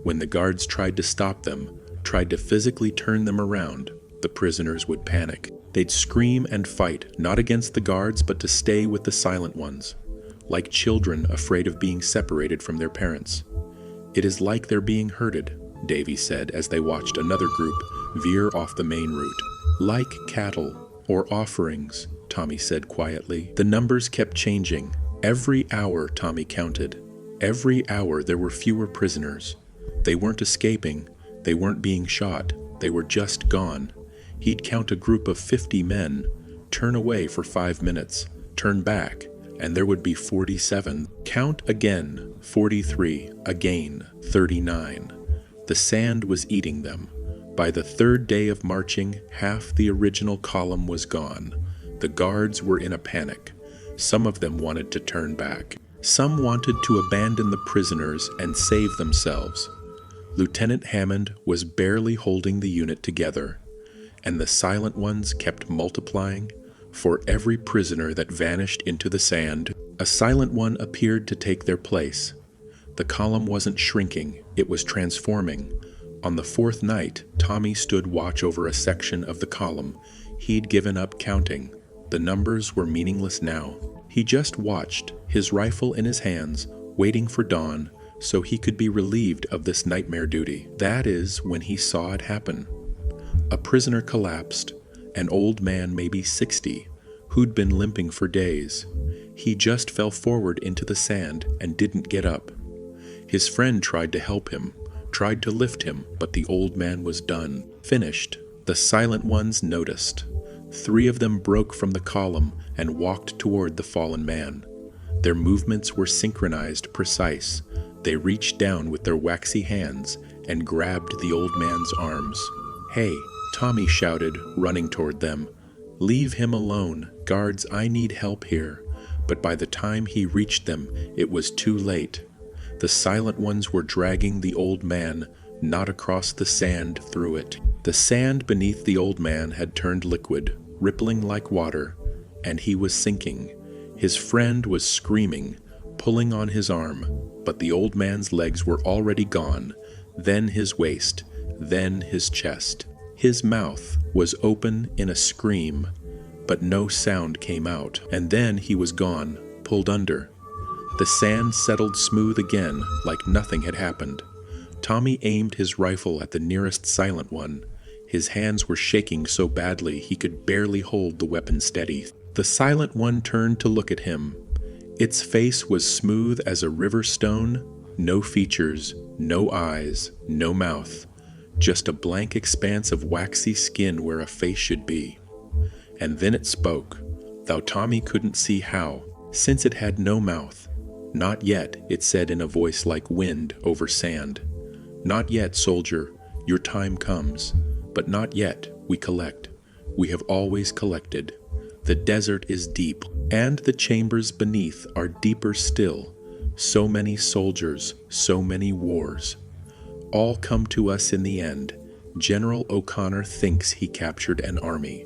A: When the guards tried to stop them, tried to physically turn them around, the prisoners would panic. They'd scream and fight, not against the guards, but to stay with the silent ones, like children afraid of being separated from their parents. "It is like they're being herded," Davy said as they watched another group veer off the main route. "Like cattle, or offerings," Tommy said quietly. The numbers kept changing. Every hour, Tommy counted. Every hour there were fewer prisoners. They weren't escaping. They weren't being shot. They were just gone. He'd count a group of 50 men, turn away for 5 minutes, turn back, and there would be 47. Count again, 43, again, 39. The sand was eating them. By the third day of marching, half the original column was gone. The guards were in a panic. Some of them wanted to turn back. Some wanted to abandon the prisoners and save themselves. Lieutenant Hammond was barely holding the unit together, and the silent ones kept multiplying. For every prisoner that vanished into the sand, a silent one appeared to take their place. The column wasn't shrinking, it was transforming. On the fourth night, Tommy stood watch over a section of the column. He'd given up counting. The numbers were meaningless now. He just watched, his rifle in his hands, waiting for dawn, so he could be relieved of this nightmare duty. That is when he saw it happen. A prisoner collapsed, an old man maybe 60, who'd been limping for days. He just fell forward into the sand and didn't get up. His friend tried to help him, tried to lift him, but the old man was done, finished. The silent ones noticed. 3 of them broke from the column and walked toward the fallen man. Their movements were synchronized, precise. They reached down with their waxy hands and grabbed the old man's arms. "Hey," Tommy shouted, running toward them. "Leave him alone. Guards, I need help here." But by the time he reached them, it was too late. The silent ones were dragging the old man, not across the sand, through it. The sand beneath the old man had turned liquid, rippling like water, and he was sinking. His friend was screaming, pulling on his arm, but the old man's legs were already gone, then his waist, then his chest. His mouth was open in a scream, but no sound came out, and then he was gone, pulled under. The sand settled smooth again, like nothing had happened. Tommy aimed his rifle at the nearest silent one. His hands were shaking so badly he could barely hold the weapon steady. The silent one turned to look at him. Its face was smooth as a river stone, no features, no eyes, no mouth, just a blank expanse of waxy skin where a face should be. And then it spoke, though Tommy couldn't see how, since it had no mouth. "Not yet," it said in a voice like wind over sand. "Not yet, soldier, your time comes. But not yet, we collect. We have always collected. The desert is deep, and the chambers beneath are deeper still. So many soldiers, so many wars. All come to us in the end. General O'Connor thinks he captured an army.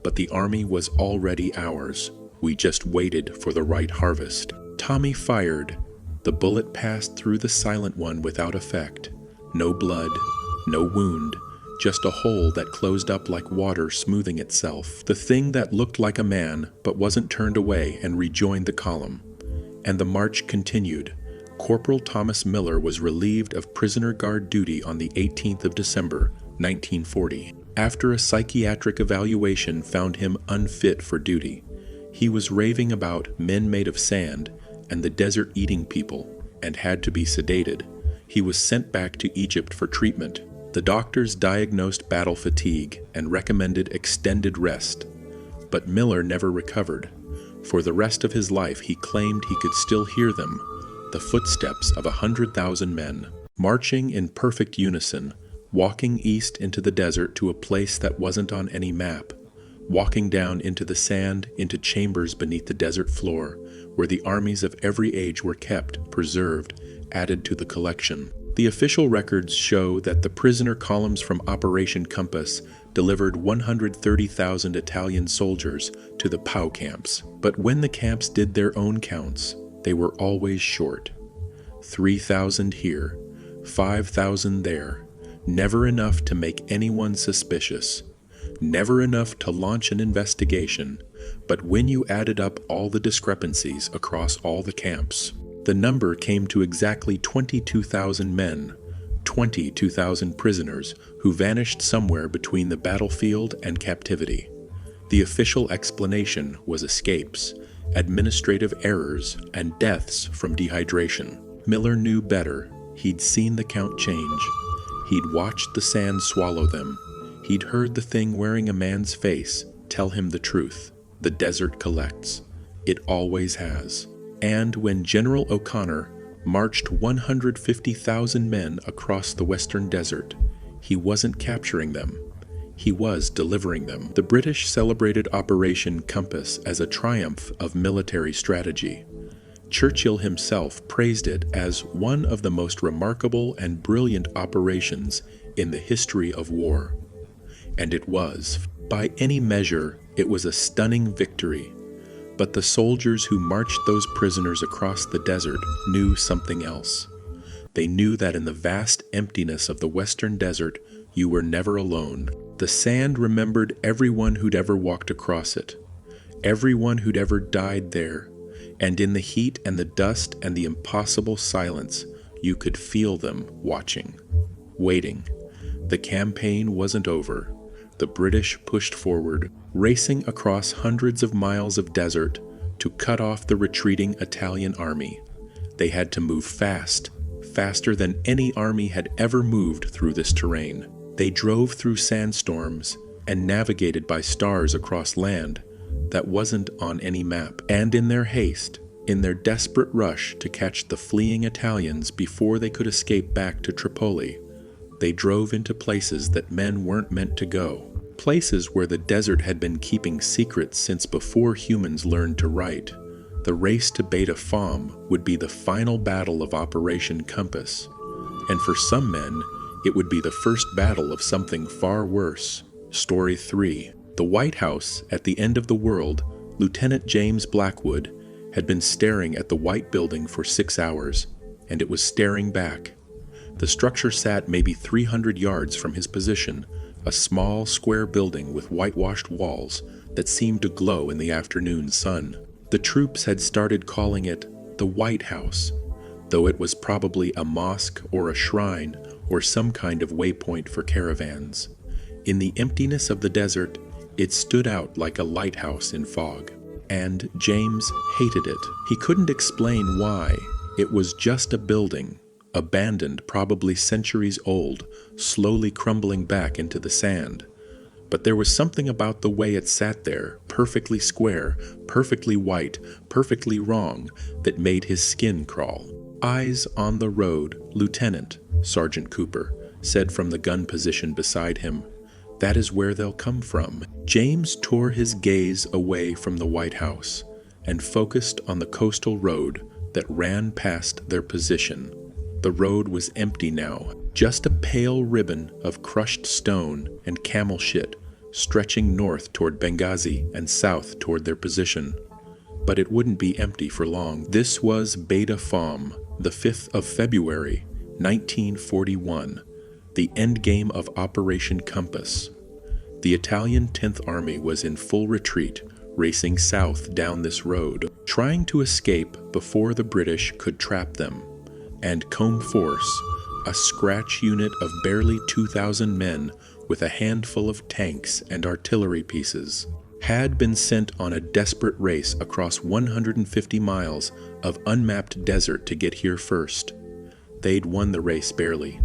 A: But the army was already ours. We just waited for the right harvest." Tommy fired. The bullet passed through the silent one without effect. No blood, no wound, just a hole that closed up like water smoothing itself. The thing that looked like a man but wasn't turned away and rejoined the column. And the march continued. Corporal Thomas Miller was relieved of prisoner guard duty on the 18th of December, 1940, after a psychiatric evaluation found him unfit for duty. He was raving about men made of sand and the desert eating people, and had to be sedated. He was sent back to Egypt for treatment. The doctors diagnosed battle fatigue and recommended extended rest. But Miller never recovered. For the rest of his life he claimed he could still hear them, the footsteps of 100,000 men, marching in perfect unison, walking east into the desert to a place that wasn't on any map, walking down into the sand, into chambers beneath the desert floor, where the armies of every age were kept, preserved, added to the collection. The official records show that the prisoner columns from Operation Compass delivered 130,000 Italian soldiers to the POW camps. But when the camps did their own counts, they were always short. 3,000 here, 5,000 there, never enough to make anyone suspicious. Never enough to launch an investigation, but when you added up all the discrepancies across all the camps, the number came to exactly 22,000 men, 22,000 prisoners who vanished somewhere between the battlefield and captivity. The official explanation was escapes, administrative errors, and deaths from dehydration. Miller knew better. He'd seen the count change. He'd watched the sand swallow them. He'd heard the thing wearing a man's face tell him the truth. The desert collects. It always has. And when General O'Connor marched 150,000 men across the western desert, he wasn't capturing them. He was delivering them. The British celebrated Operation Compass as a triumph of military strategy. Churchill himself praised it as one of the most remarkable and brilliant operations in the history of war. And it was. By any measure, it was a stunning victory. But the soldiers who marched those prisoners across the desert knew something else. They knew that in the vast emptiness of the western desert, you were never alone. The sand remembered everyone who'd ever walked across it, everyone who'd ever died there, and in the heat and the dust and the impossible silence, you could feel them watching, waiting. The campaign wasn't over. The British pushed forward, racing across hundreds of miles of desert to cut off the retreating Italian army. They had to move fast, faster than any army had ever moved through this terrain. They drove through sandstorms and navigated by stars across land that wasn't on any map. And in their haste, in their desperate rush to catch the fleeing Italians before they could escape back to Tripoli, they drove into places that men weren't meant to go. Places where the desert had been keeping secrets since before humans learned to write. The race to Beta Fam would be the final battle of Operation Compass. And for some men, it would be the first battle of something far worse. Story 3. The White House at the end of the world, Lieutenant James Blackwood, had been staring at the white building for 6 hours, and it was staring back. The structure sat maybe 300 yards from his position, a small square building with whitewashed walls that seemed to glow in the afternoon sun. The troops had started calling it the White House, though it was probably a mosque or a shrine or some kind of waypoint for caravans. In the emptiness of the desert, it stood out like a lighthouse in fog. And James hated it. He couldn't explain why. It was just a building, abandoned, probably centuries old, slowly crumbling back into the sand. But there was something about the way it sat there, perfectly square, perfectly white, perfectly wrong, that made his skin crawl. "Eyes on the road, Lieutenant," Sergeant Cooper said from the gun position beside him. "That is where they'll come from." James tore his gaze away from the White House and focused on the coastal road that ran past their position. The road was empty now, just a pale ribbon of crushed stone and camel shit stretching north toward Benghazi and south toward their position. But it wouldn't be empty for long. This was Beta Fam, the 5th of February, 1941, the endgame of Operation Compass. The Italian 10th Army was in full retreat, racing south down this road, trying to escape before the British could trap them. And Combe Force, a scratch unit of barely 2,000 men with a handful of tanks and artillery pieces, had been sent on a desperate race across 150 miles of unmapped desert to get here first. They'd won the race barely.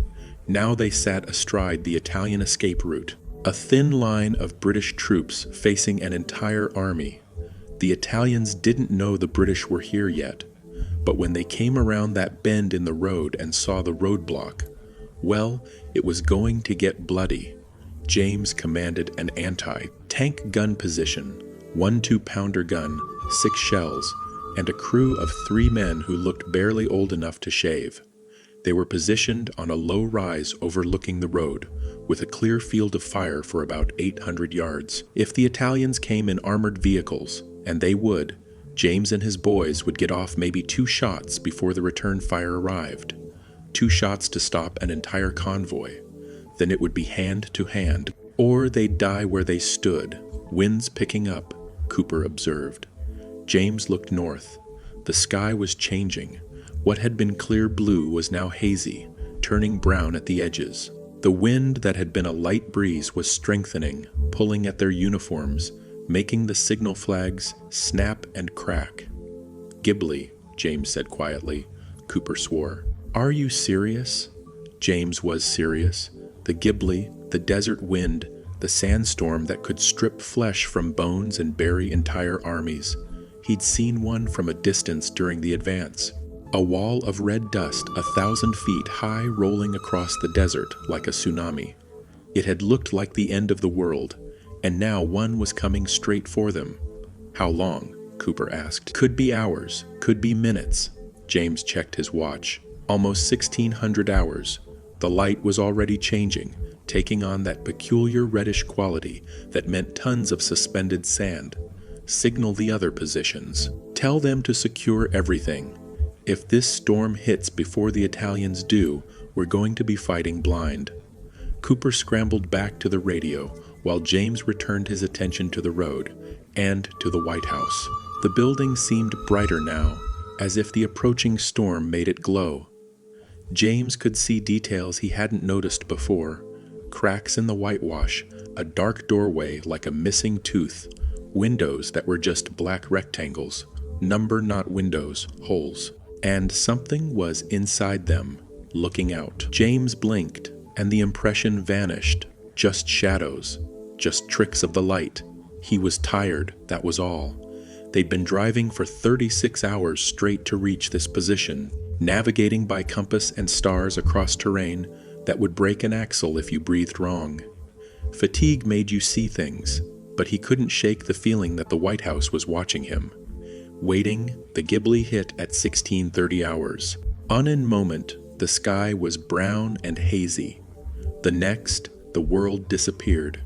A: Now they sat astride the Italian escape route, a thin line of British troops facing an entire army. The Italians didn't know the British were here yet, but when they came around that bend in the road and saw the roadblock, well, it was going to get bloody. James commanded an anti-tank gun position, 1 2-pounder gun, 6 shells, and a crew of 3 men who looked barely old enough to shave. They were positioned on a low rise overlooking the road, with a clear field of fire for about 800 yards. If the Italians came in armored vehicles, and they would, James and his boys would get off maybe 2 shots before the return fire arrived. 2 shots to stop an entire convoy. Then it would be hand to hand, or they'd die where they stood. "Winds picking up," Cooper observed. James looked north. The sky was changing. What had been clear blue was now hazy, turning brown at the edges. The wind that had been a light breeze was strengthening, pulling at their uniforms, making the signal flags snap and crack. "Ghibli," James said quietly. Cooper swore. "Are you serious?" James was serious. The Ghibli, the desert wind, the sandstorm that could strip flesh from bones and bury entire armies. He'd seen one from a distance during the advance. A wall of red dust 1,000 feet high rolling across the desert like a tsunami. It had looked like the end of the world, and now one was coming straight for them. How long? Cooper asked. Could be hours, could be minutes. James checked his watch. Almost 1,600 hours. The light was already changing, taking on that peculiar reddish quality that meant tons of suspended sand. Signal the other positions. Tell them to secure everything. If this storm hits before the Italians do, we're going to be fighting blind. Cooper scrambled back to the radio while James returned his attention to the road and to the White House. The building seemed brighter now, as if the approaching storm made it glow. James could see details he hadn't noticed before. Cracks in the whitewash, a dark doorway like a missing tooth, windows that were just black rectangles, number not windows, holes. And something was inside them, looking out. James blinked, and the impression vanished. Just shadows, just tricks of the light. He was tired, that was all. They'd been driving for 36 hours straight to reach this position, navigating by compass and stars across terrain that would break an axle if you breathed wrong. Fatigue made you see things, but he couldn't shake the feeling that the White House was watching him. Waiting, the Ghibli hit at 16:30 hours. On a moment, the sky was brown and hazy. The next, the world disappeared.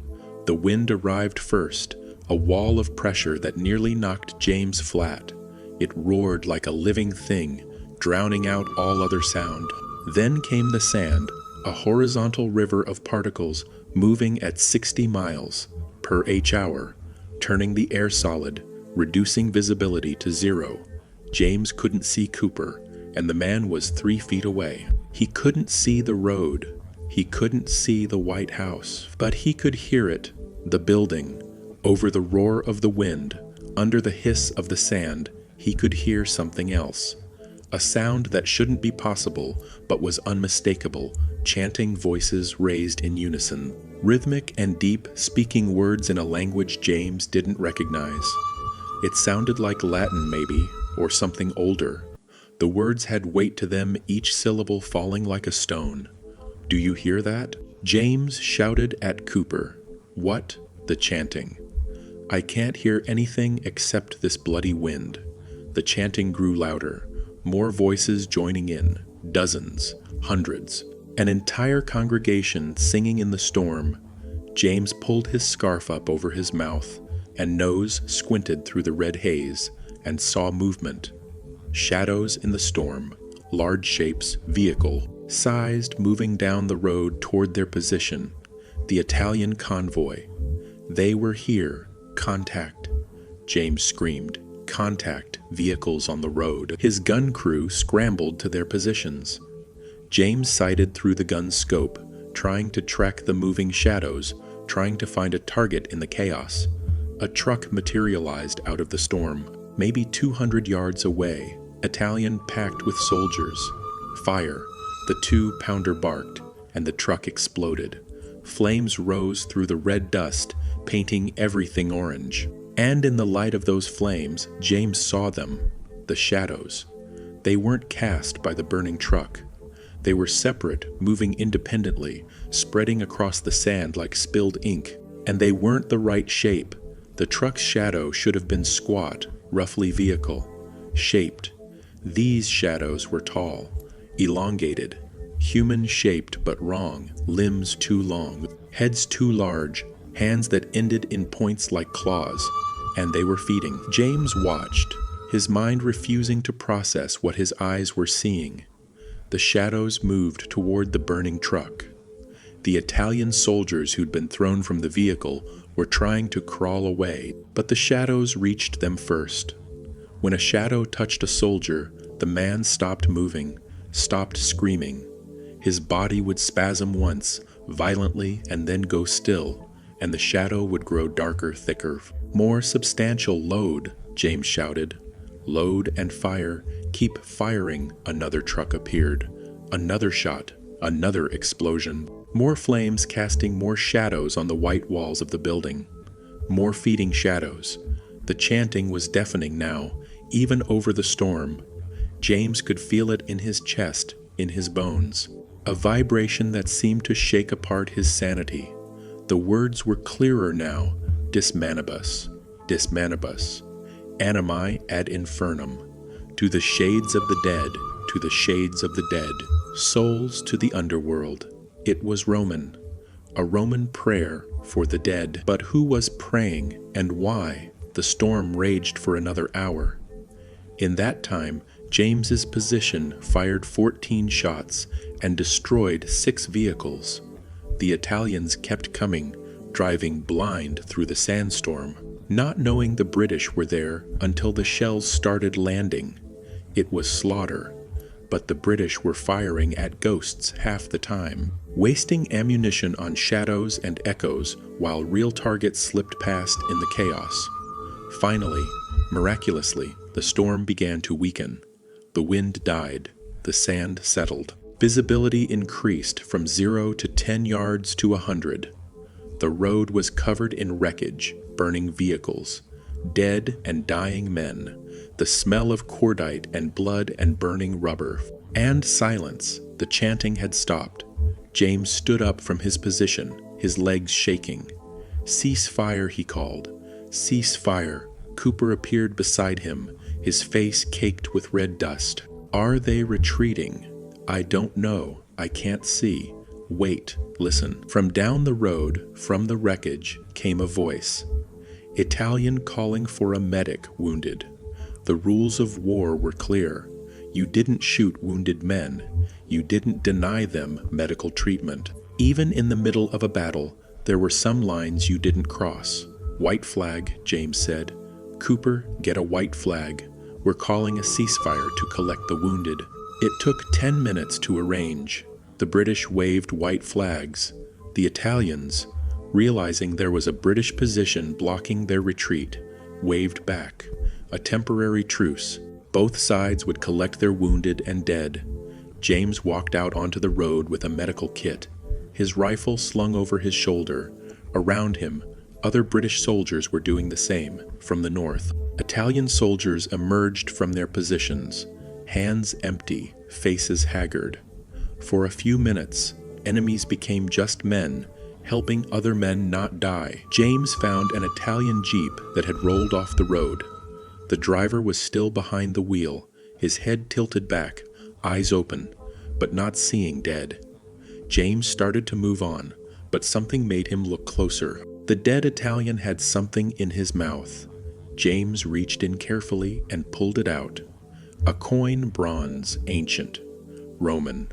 A: The wind arrived first, a wall of pressure that nearly knocked James flat. It roared like a living thing, drowning out all other sound. Then came the sand, a horizontal river of particles moving at 60 miles per h-hour, turning the air solid, reducing visibility to zero. James couldn't see Cooper, and the man was 3 feet away. He couldn't see the road. He couldn't see the White House, but he could hear it, the building. Over the roar of the wind, under the hiss of the sand, he could hear something else. A sound that shouldn't be possible, but was unmistakable, chanting voices raised in unison. Rhythmic and deep, speaking words in a language James didn't recognize. It sounded like Latin maybe, or something older. The words had weight to them, each syllable falling like a stone. Do you hear that? James shouted at Cooper. What? The chanting. I can't hear anything except this bloody wind. The chanting grew louder, more voices joining in, dozens, hundreds, an entire congregation singing in the storm. James pulled his scarf up over his mouth and nose squinted through the red haze and saw movement. Shadows in the storm, large shapes, vehicle, sized, moving down the road toward their position. The Italian convoy. They were here. Contact. James screamed. Contact. Vehicles on the road. His gun crew scrambled to their positions. James sighted through the gun's scope, trying to track the moving shadows, trying to find a target in the chaos. A truck materialized out of the storm, maybe 200 yards away. Italian packed with soldiers. Fire. The 2-pounder barked, and the truck exploded. Flames rose through the red dust, painting everything orange. And in the light of those flames, James saw them, the shadows. They weren't cast by the burning truck. They were separate, moving independently, spreading across the sand like spilled ink. And they weren't the right shape. The truck's shadow should have been squat, roughly vehicle, shaped. These shadows were tall, elongated, human-shaped but wrong, limbs too long, heads too large, hands that ended in points like claws, and they were feeding. James watched, his mind refusing to process what his eyes were seeing. The shadows moved toward the burning truck. The Italian soldiers who'd been thrown from the vehicle were trying to crawl away, but the shadows reached them first. When a shadow touched a soldier, the man stopped moving, stopped screaming. His body would spasm once, violently, and then go still, and the shadow would grow darker, thicker. More substantial load, James shouted. Load and fire, keep firing. Another truck appeared. Another shot, another explosion. More flames casting more shadows on the white walls of the building. More feeding shadows. The chanting was deafening now, even over the storm. James could feel it in his chest, in his bones. A vibration that seemed to shake apart his sanity. The words were clearer now. Dismanibus, dismanibus, animi ad infernum. To the shades of the dead, to the shades of the dead, souls to the underworld. It was Roman, a Roman prayer for the dead. But who was praying, and why? The storm raged for another hour. In that time, James's position fired 14 shots and destroyed 6 vehicles. The Italians kept coming, driving blind through the sandstorm, not knowing the British were there until the shells started landing. It was slaughter, but the British were firing at ghosts half the time, wasting ammunition on shadows and echoes while real targets slipped past in the chaos. Finally, miraculously, the storm began to weaken. The wind died, the sand settled. Visibility increased from 0 to 10 yards to 100. The road was covered in wreckage, burning vehicles, dead and dying men, the smell of cordite and blood and burning rubber, and silence. The chanting had stopped. James stood up from his position, his legs shaking. "Cease fire," he called. "Cease fire." Cooper appeared beside him, his face caked with red dust. "Are they retreating?" "I don't know. I can't see." "Wait, listen." From down the road, from the wreckage, came a voice. Italian calling for a medic wounded. The rules of war were clear. You didn't shoot wounded men. You didn't deny them medical treatment. Even in the middle of a battle, there were some lines you didn't cross. "White flag," James said. "Cooper, get a white flag. We're calling a ceasefire to collect the wounded." It took 10 minutes to arrange. The British waved white flags. The Italians, realizing there was a British position blocking their retreat, waved back. A temporary truce. Both sides would collect their wounded and dead. James walked out onto the road with a medical kit, his rifle slung over his shoulder. Around him, other British soldiers were doing the same. From the north, Italian soldiers emerged from their positions, hands empty, faces haggard. For a few minutes, enemies became just men, helping other men not die. James found an Italian jeep that had rolled off the road. The driver was still behind the wheel, his head tilted back, eyes open, but not seeing dead. James started to move on, but something made him look closer. The dead Italian had something in his mouth. James reached in carefully and pulled it out. A coin, bronze, ancient, Roman.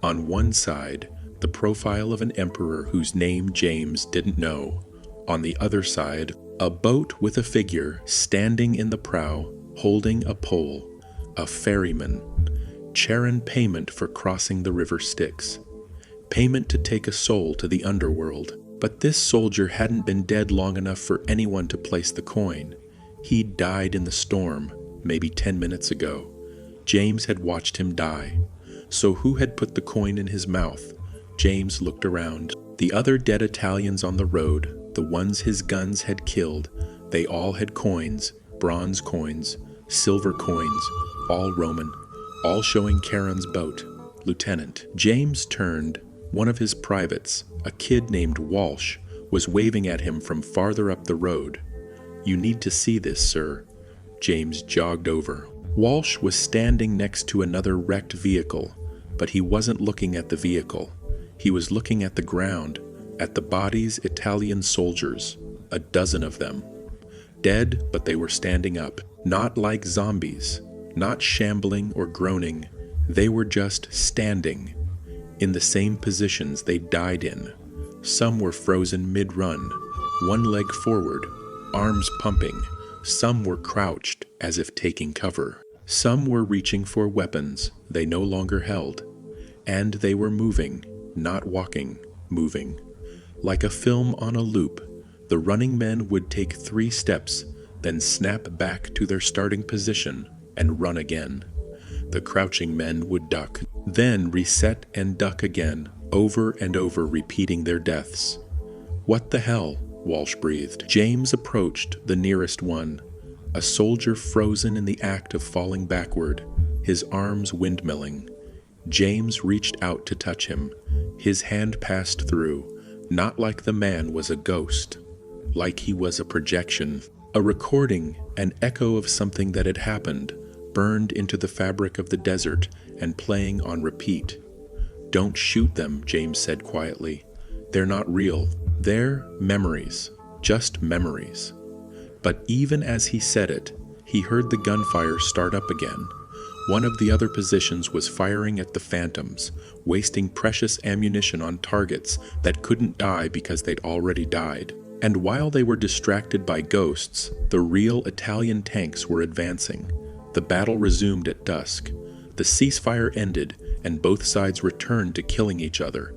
A: On one side, the profile of an emperor whose name James didn't know. On the other side, a boat with a figure standing in the prow, holding a pole, a ferryman. Charon payment for crossing the river Styx. Payment to take a soul to the underworld. But this soldier hadn't been dead long enough for anyone to place the coin. He'd died in the storm, maybe 10 minutes ago. James had watched him die. So who had put the coin in his mouth? James looked around. The other dead Italians on the road, the ones his guns had killed, they all had coins, bronze coins, silver coins, all Roman, all showing Charon's boat. Lieutenant. James turned. One of his privates, a kid named Walsh, was waving at him from farther up the road. "You need to see this, sir." James jogged over. Walsh was standing next to another wrecked vehicle, but he wasn't looking at the vehicle. He was looking at the ground, at the bodies Italian soldiers, a dozen of them. Dead, but they were standing up, not like zombies, not shambling or groaning. They were just standing, in the same positions they died in. Some were frozen mid-run, one leg forward, arms pumping. Some were crouched, as if taking cover. Some were reaching for weapons they no longer held. And they were moving, not walking, moving. Like a film on a loop, the running men would take 3 steps, then snap back to their starting position and run again. The crouching men would duck, then reset and duck again, over and over repeating their deaths. "What the hell?" Walsh breathed. James approached the nearest one, a soldier frozen in the act of falling backward, his arms windmilling. James reached out to touch him. His hand passed through, not like the man was a ghost, like he was a projection, a recording, an echo of something that had happened, burned into the fabric of the desert and playing on repeat. "Don't shoot them," James said quietly. "They're not real. They're memories, just memories." But even as he said it, he heard the gunfire start up again. One of the other positions was firing at the phantoms, wasting precious ammunition on targets that couldn't die because they'd already died. And while they were distracted by ghosts, the real Italian tanks were advancing. The battle resumed at dusk. The ceasefire ended, and both sides returned to killing each other.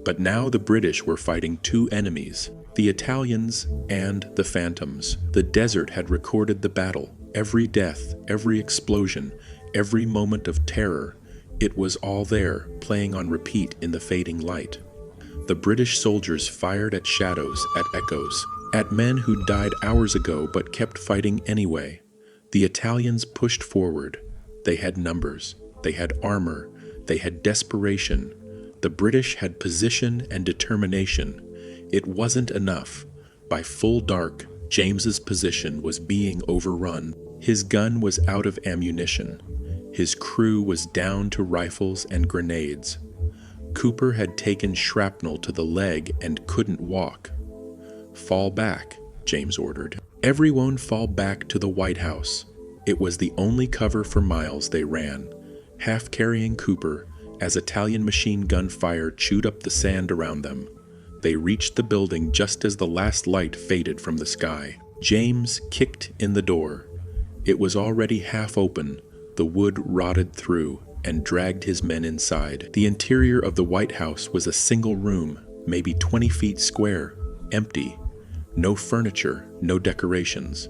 A: But now the British were fighting two enemies, the Italians and the phantoms. The desert had recorded the battle, every death, every explosion, every moment of terror. It was all there, playing on repeat in the fading light. The British soldiers fired at shadows, at echoes, at men who'd died hours ago but kept fighting anyway. The Italians pushed forward. They had numbers, they had armor, they had desperation. The British had position and determination. It wasn't enough. By full dark, James's position was being overrun. His gun was out of ammunition. His crew was down to rifles and grenades. Cooper had taken shrapnel to the leg and couldn't walk. "Fall back," James ordered. Everyone fall back to the White House. It was the only cover for miles they ran, half carrying Cooper, as Italian machine gun fire chewed up the sand around them. They reached the building just as the last light faded from the sky. James kicked in the door. It was already half open, the wood rotted through, and dragged his men inside. The interior of the White House was a single room, maybe 20 feet square, empty. No furniture, no decorations.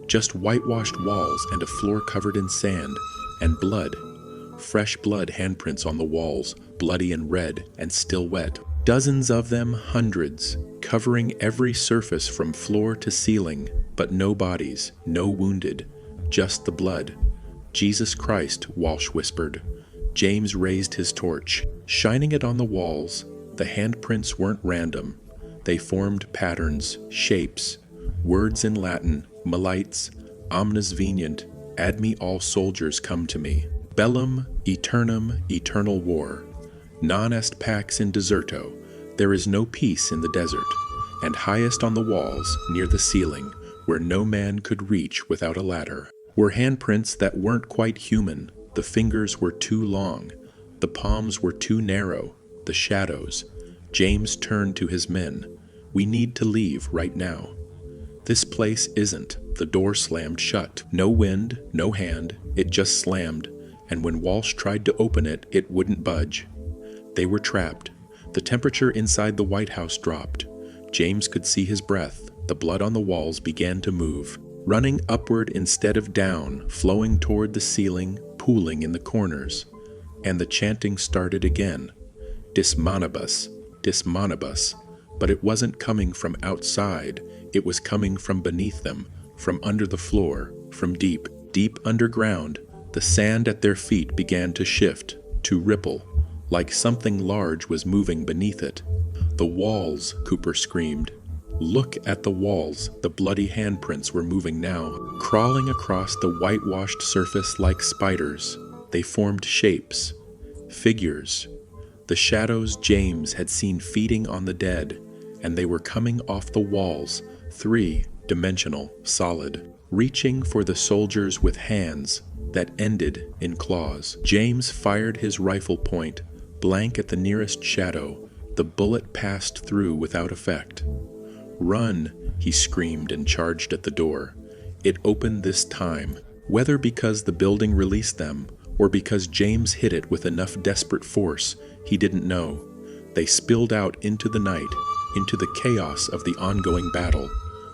A: Just whitewashed walls and a floor covered in sand, and blood. Fresh blood handprints on the walls, bloody and red, and still wet. Dozens of them, hundreds, covering every surface from floor to ceiling, but no bodies, no wounded, just the blood. "Jesus Christ," Walsh whispered. James raised his torch. Shining it on the walls, the handprints weren't random. They formed patterns, shapes, words in Latin, melites, omnes venient, ad me all soldiers come to me. Bellum, aeternum, eternal war. Non est pax in deserto, there is no peace in the desert. And highest on the walls, near the ceiling, where no man could reach without a ladder, were handprints that weren't quite human. The fingers were too long, the palms were too narrow, the shadows. James turned to his men. "We need to leave right now." "This place isn't." The door slammed shut. No wind, no hand, it just slammed, and when Walsh tried to open it, it wouldn't budge. They were trapped. The temperature inside the White House dropped. James could see his breath. The blood on the walls began to move, running upward instead of down, flowing toward the ceiling, pooling in the corners. And the chanting started again. Dismanibus, dismanibus. But it wasn't coming from outside, it was coming from beneath them, from under the floor, from deep, deep underground. The sand at their feet began to shift, to ripple, like something large was moving beneath it. "The walls," Cooper screamed. "Look at the walls." The bloody handprints were moving now, crawling across the whitewashed surface like spiders. They formed shapes, figures, the shadows James had seen feeding on the dead, and they were coming off the walls, three-dimensional, solid, reaching for the soldiers with hands that ended in claws. James fired his rifle point, blank at the nearest shadow. The bullet passed through without effect. "Run!" he screamed and charged at the door. It opened this time, whether because the building released them, or because James hit it with enough desperate force, he didn't know. They spilled out into the night, into the chaos of the ongoing battle.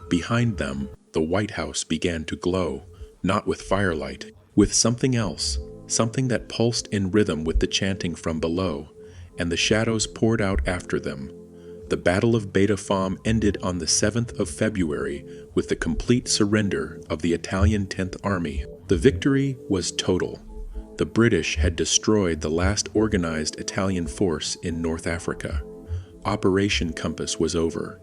A: Behind them, the White House began to glow, not with firelight, with something else, something that pulsed in rhythm with the chanting from below, and the shadows poured out after them. The Battle of Beta Fam ended on the 7th of February with the complete surrender of the Italian 10th Army. The victory was total. The British had destroyed the last organized Italian force in North Africa. Operation Compass was over.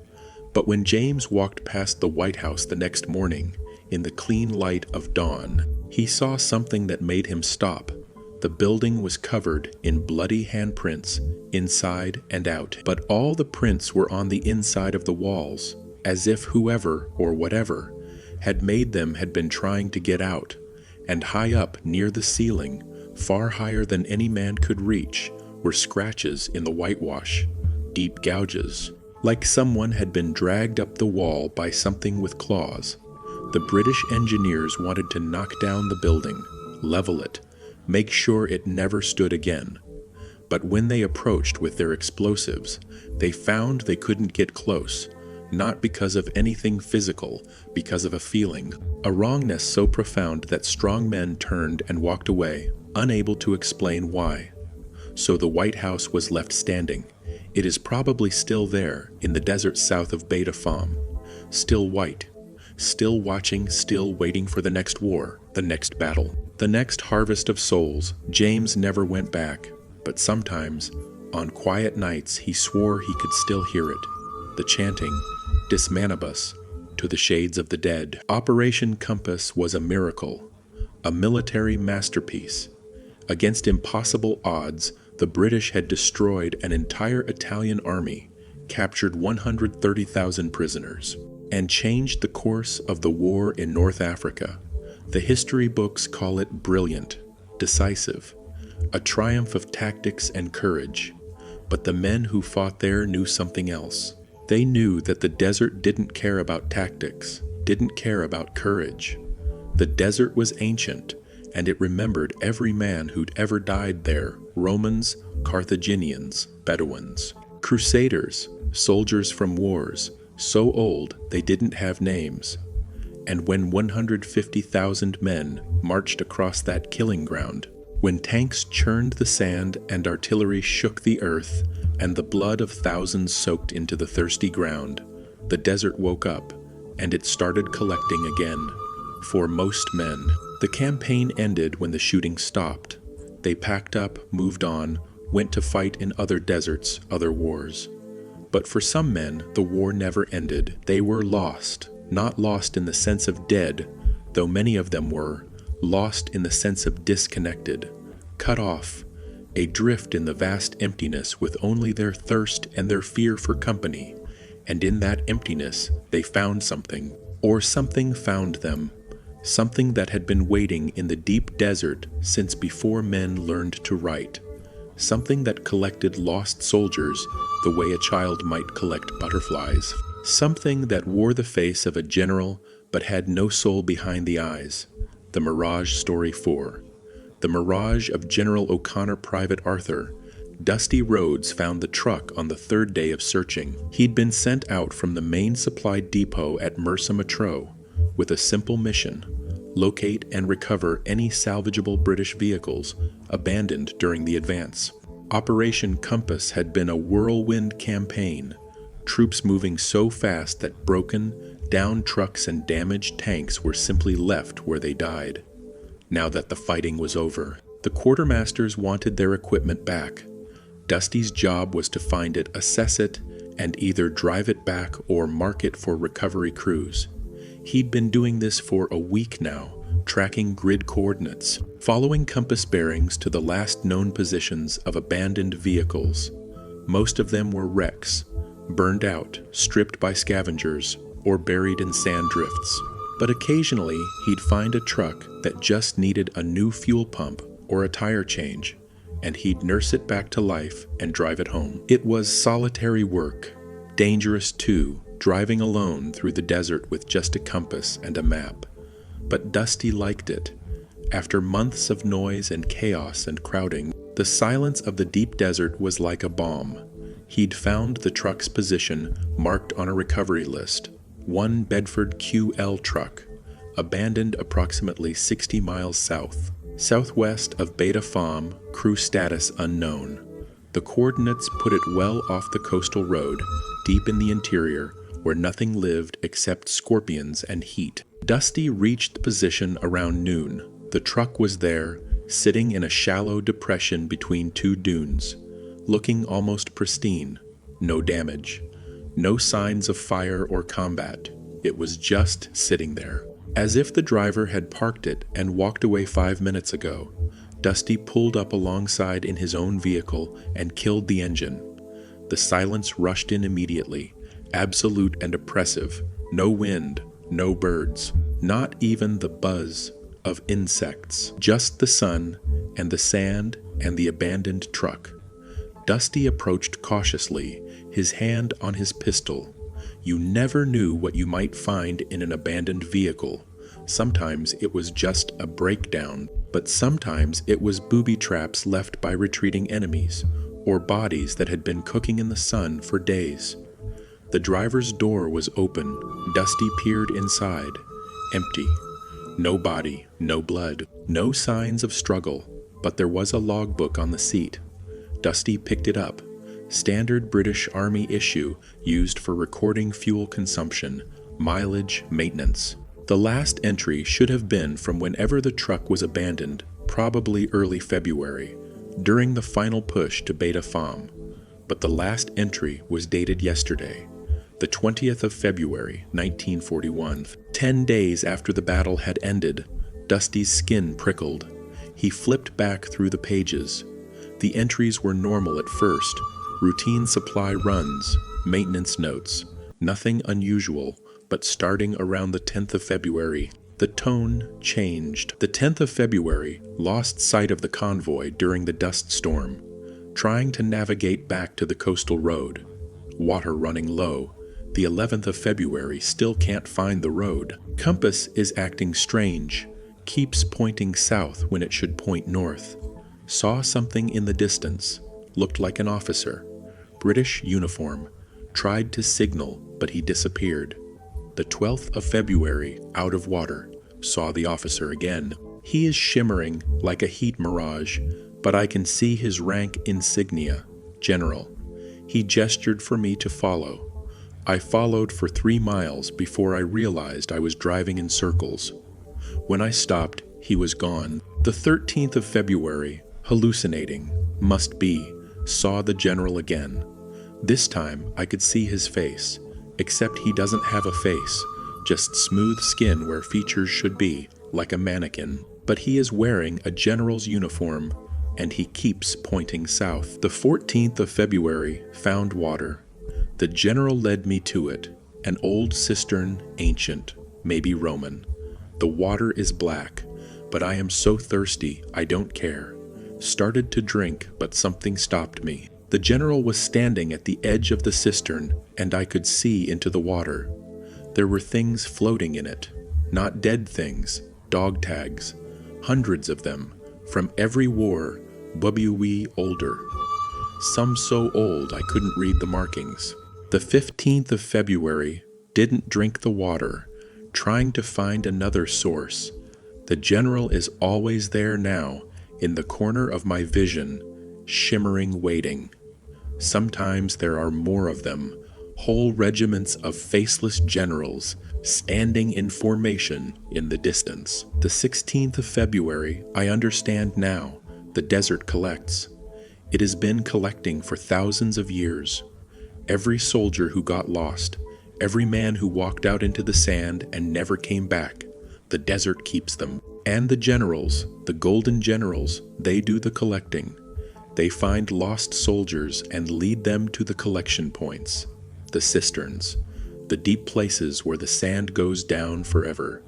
A: But when James walked past the White House the next morning, in the clean light of dawn, he saw something that made him stop. The building was covered in bloody handprints, inside and out. But all the prints were on the inside of the walls, as if whoever, or whatever, had made them had been trying to get out. And high up near the ceiling, far higher than any man could reach, were scratches in the whitewash, deep gouges, like someone had been dragged up the wall by something with claws. The British engineers wanted to knock down the building, level it, make sure it never stood again. But when they approached with their explosives, they found they couldn't get close, not because of anything physical, because of a feeling, a wrongness so profound that strong men turned and walked away, unable to explain why. So the White House was left standing. It is probably still there, in the desert south of Beta Fam, still white, still watching, still waiting for the next war, the next battle, the next harvest of souls. James never went back, but sometimes, on quiet nights, he swore he could still hear it, the chanting, Dismanibus, to the shades of the dead. Operation Compass was a miracle, a military masterpiece. Against impossible odds, the British had destroyed an entire Italian army, captured 130,000 prisoners, and changed the course of the war in North Africa. The history books call it brilliant, decisive, a triumph of tactics and courage. But the men who fought there knew something else. They knew that the desert didn't care about tactics, didn't care about courage. The desert was ancient, and it remembered every man who'd ever died there: Romans, Carthaginians, Bedouins, crusaders, soldiers from wars, so old they didn't have names. And when 150,000 men marched across that killing ground, when tanks churned the sand and artillery shook the earth, and the blood of thousands soaked into the thirsty ground, the desert woke up, and it started collecting again. For most men, the campaign ended when the shooting stopped. They packed up, moved on, went to fight in other deserts, other wars. But for some men, the war never ended. They were lost, not lost in the sense of dead, though many of them were, lost in the sense of disconnected, cut off, adrift in the vast emptiness with only their thirst and their fear for company. And in that emptiness, they found something, or something found them, something that had been waiting in the deep desert since before men learned to write, something that collected lost soldiers the way a child might collect butterflies, something that wore the face of a general but had no soul behind the eyes. The Mirage Story 4. The Mirage of General O'Connor Private Arthur. Dusty Rhodes found the truck on the third day of searching. He'd been sent out from the main supply depot at Mersa Matruh with a simple mission: locate and recover any salvageable British vehicles abandoned during the advance. Operation Compass had been a whirlwind campaign, troops moving so fast that broken, downed trucks and damaged tanks were simply left where they died. Now that the fighting was over, the quartermasters wanted their equipment back. Dusty's job was to find it, assess it, and either drive it back or mark it for recovery crews. He'd been doing this for a week now, tracking grid coordinates, following compass bearings to the last known positions of abandoned vehicles. Most of them were wrecks, burned out, stripped by scavengers, or buried in sand drifts. But occasionally, he'd find a truck that just needed a new fuel pump or a tire change, and he'd nurse it back to life and drive it home. It was solitary work, dangerous too, driving alone through the desert with just a compass and a map. But Dusty liked it. After months of noise and chaos and crowding, the silence of the deep desert was like a balm. He'd found the truck's position marked on a recovery list. One Bedford QL truck, abandoned approximately 60 miles southwest of Beta Fam, crew status unknown. The coordinates put it well off the coastal road, deep in the interior, where nothing lived except scorpions and heat. Dusty reached the position around noon. The truck was there, sitting in a shallow depression between two dunes, looking almost pristine. No damage. No signs of fire or combat. It was just sitting there. As if the driver had parked it and walked away 5 minutes ago, Dusty pulled up alongside in his own vehicle and killed the engine. The silence rushed in immediately, absolute and oppressive. No wind, no birds, not even the buzz of insects. Just the sun and the sand and the abandoned truck. Dusty approached cautiously, his hand on his pistol. You never knew what you might find in an abandoned vehicle. Sometimes it was just a breakdown, but sometimes it was booby traps left by retreating enemies, or bodies that had been cooking in the sun for days. The driver's door was open. Dusty peered inside. Empty. No body, no blood, no signs of struggle, but there was a logbook on the seat. Dusty picked it up. Standard British Army issue used for recording fuel consumption, mileage, maintenance. The last entry should have been from whenever the truck was abandoned, probably early February, during the final push to Beta Fam. But the last entry was dated yesterday, the 20th of February, 1941. 10 days after the battle had ended, Dusty's skin prickled. He flipped back through the pages. The entries were normal at first. Routine supply runs, maintenance notes, nothing unusual, but starting around the 10th of February, the tone changed. The 10th of February lost sight of the convoy during the dust storm, trying to navigate back to the coastal road. Water running low. The 11th of February still can't find the road. Compass is acting strange, keeps pointing south when it should point north. Saw something in the distance, looked like an officer. British uniform. Tried to signal, but he disappeared. The 12th of February, out of water. Saw the officer again. He is shimmering like a heat mirage, but I can see his rank insignia, General. He gestured for me to follow. I followed for 3 miles before I realized I was driving in circles. When I stopped, he was gone. The 13th of February, hallucinating, must be, saw the general again. This time I could see his face, except he doesn't have a face, just smooth skin where features should be, like a mannequin. But he is wearing a general's uniform, and he keeps pointing south. The 14th of February, found water. The general led me to it, an old cistern, ancient, maybe Roman. The water is black, but I am so thirsty I don't care. Started to drink, but something stopped me. The general was standing at the edge of the cistern, and I could see into the water. There were things floating in it, not dead things, dog tags, hundreds of them, from every war, WE older. Some so old I couldn't read the markings. The 15th of February, didn't drink the water, trying to find another source. The general is always there now, in the corner of my vision, shimmering, waiting. Sometimes there are more of them, whole regiments of faceless generals, standing in formation in the distance. The 16th of February, I understand now, the desert collects. It has been collecting for thousands of years. Every soldier who got lost, every man who walked out into the sand and never came back, the desert keeps them. And the generals, the golden generals, they do the collecting. They find lost soldiers and lead them to the collection points, the cisterns, the deep places where the sand goes down forever.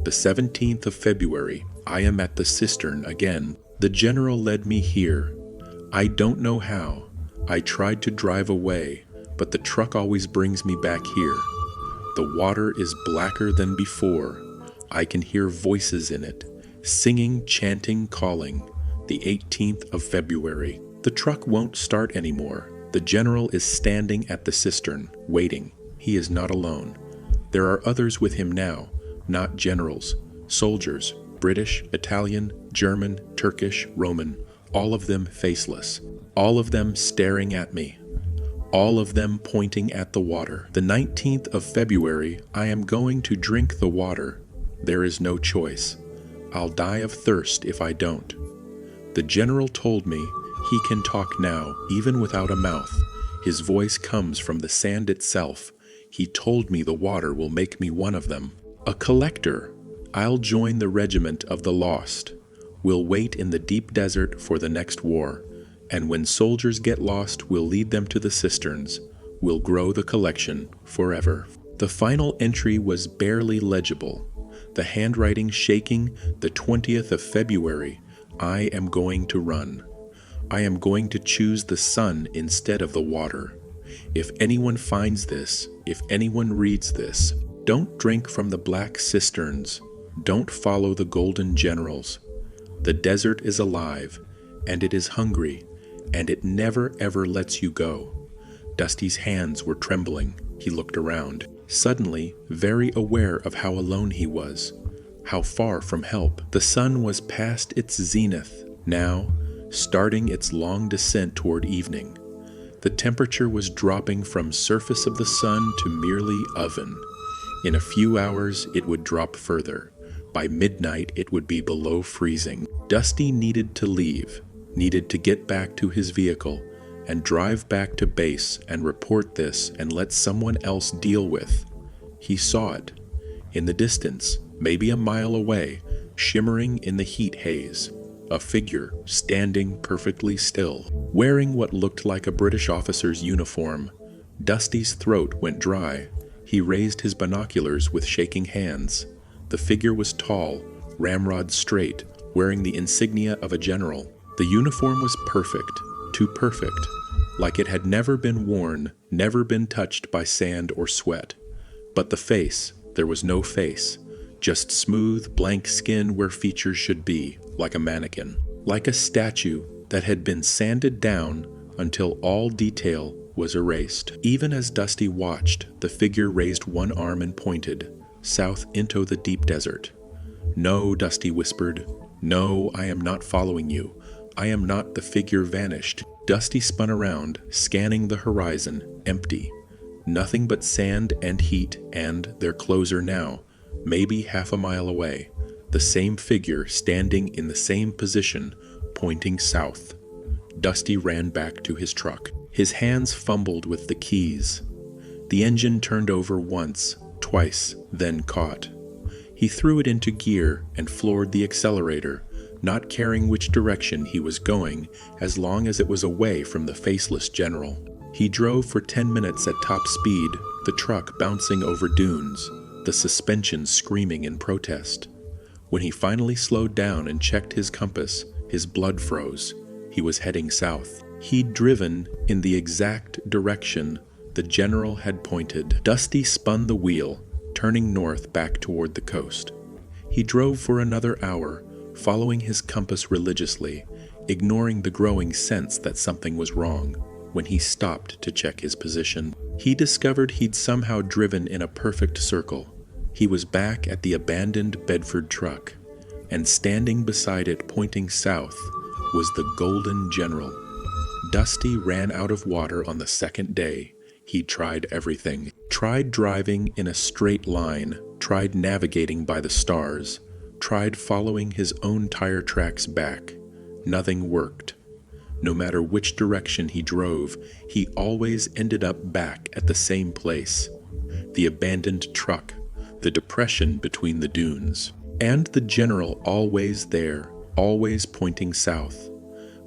A: The 17th of February, I am at the cistern again. The general led me here. I don't know how. I tried to drive away, but the truck always brings me back here. The water is blacker than before. I can hear voices in it, singing, chanting, calling. The 18th of February. The truck won't start anymore. The general is standing at the cistern, waiting. He is not alone. There are others with him now, not generals, soldiers, British, Italian, German, Turkish, Roman, all of them faceless, all of them staring at me, all of them pointing at the water. The 19th of February, I am going to drink the water. There is no choice. I'll die of thirst if I don't. The general told me he can talk now, even without a mouth. His voice comes from the sand itself. He told me the water will make me one of them. A collector. I'll join the regiment of the lost. We'll wait in the deep desert for the next war. And when soldiers get lost, we'll lead them to the cisterns. We'll grow the collection forever. The final entry was barely legible. The handwriting shaking, the 20th of February, I am going to run. I am going to choose the sun instead of the water. If anyone finds this, if anyone reads this, don't drink from the black cisterns. Don't follow the golden generals. The desert is alive, and it is hungry, and it never ever lets you go. Dusty's hands were trembling. He looked around, suddenly very aware of how alone he was, how far from help. The sun was past its zenith, now starting its long descent toward evening. The temperature was dropping from surface of the sun to merely oven. In a few hours it would drop further. By midnight it would be below freezing. Dusty needed to leave, needed to get back to his vehicle and drive back to base and report this and let someone else deal with. He saw it. In the distance, maybe a mile away, shimmering in the heat haze, a figure standing perfectly still, wearing what looked like a British officer's uniform. Dusty's throat went dry. He raised his binoculars with shaking hands. The figure was tall, ramrod straight, wearing the insignia of a general. The uniform was perfect, too perfect, like it had never been worn, never been touched by sand or sweat. But the face, there was no face, just smooth, blank skin where features should be, like a mannequin, like a statue that had been sanded down until all detail was erased. Even as Dusty watched, the figure raised one arm and pointed, south into the deep desert. "No," Dusty whispered. "No, I am not following you. I am not." The figure vanished. Dusty spun around, scanning the horizon, empty. Nothing but sand and heat, and they're closer now, maybe half a mile away. The same figure standing in the same position, pointing south. Dusty ran back to his truck. His hands fumbled with the keys. The engine turned over once, twice, then caught. He threw it into gear and floored the accelerator, not caring which direction he was going as long as it was away from the faceless general. He drove for 10 minutes at top speed, the truck bouncing over dunes, the suspension screaming in protest. When he finally slowed down and checked his compass, his blood froze. He was heading south. He'd driven in the exact direction the general had pointed. Dusty spun the wheel, turning north back toward the coast. He drove for another hour, following his compass religiously, ignoring the growing sense that something was wrong. When he stopped to check his position, he discovered he'd somehow driven in a perfect circle. He was back at the abandoned Bedford truck, and standing beside it pointing south was the Golden General. Dusty ran out of water on the second day. He tried everything. Tried driving in a straight line, tried navigating by the stars, tried following his own tire tracks back. Nothing worked. No matter which direction he drove, he always ended up back at the same place. The abandoned truck, the depression between the dunes, and the general always there, always pointing south.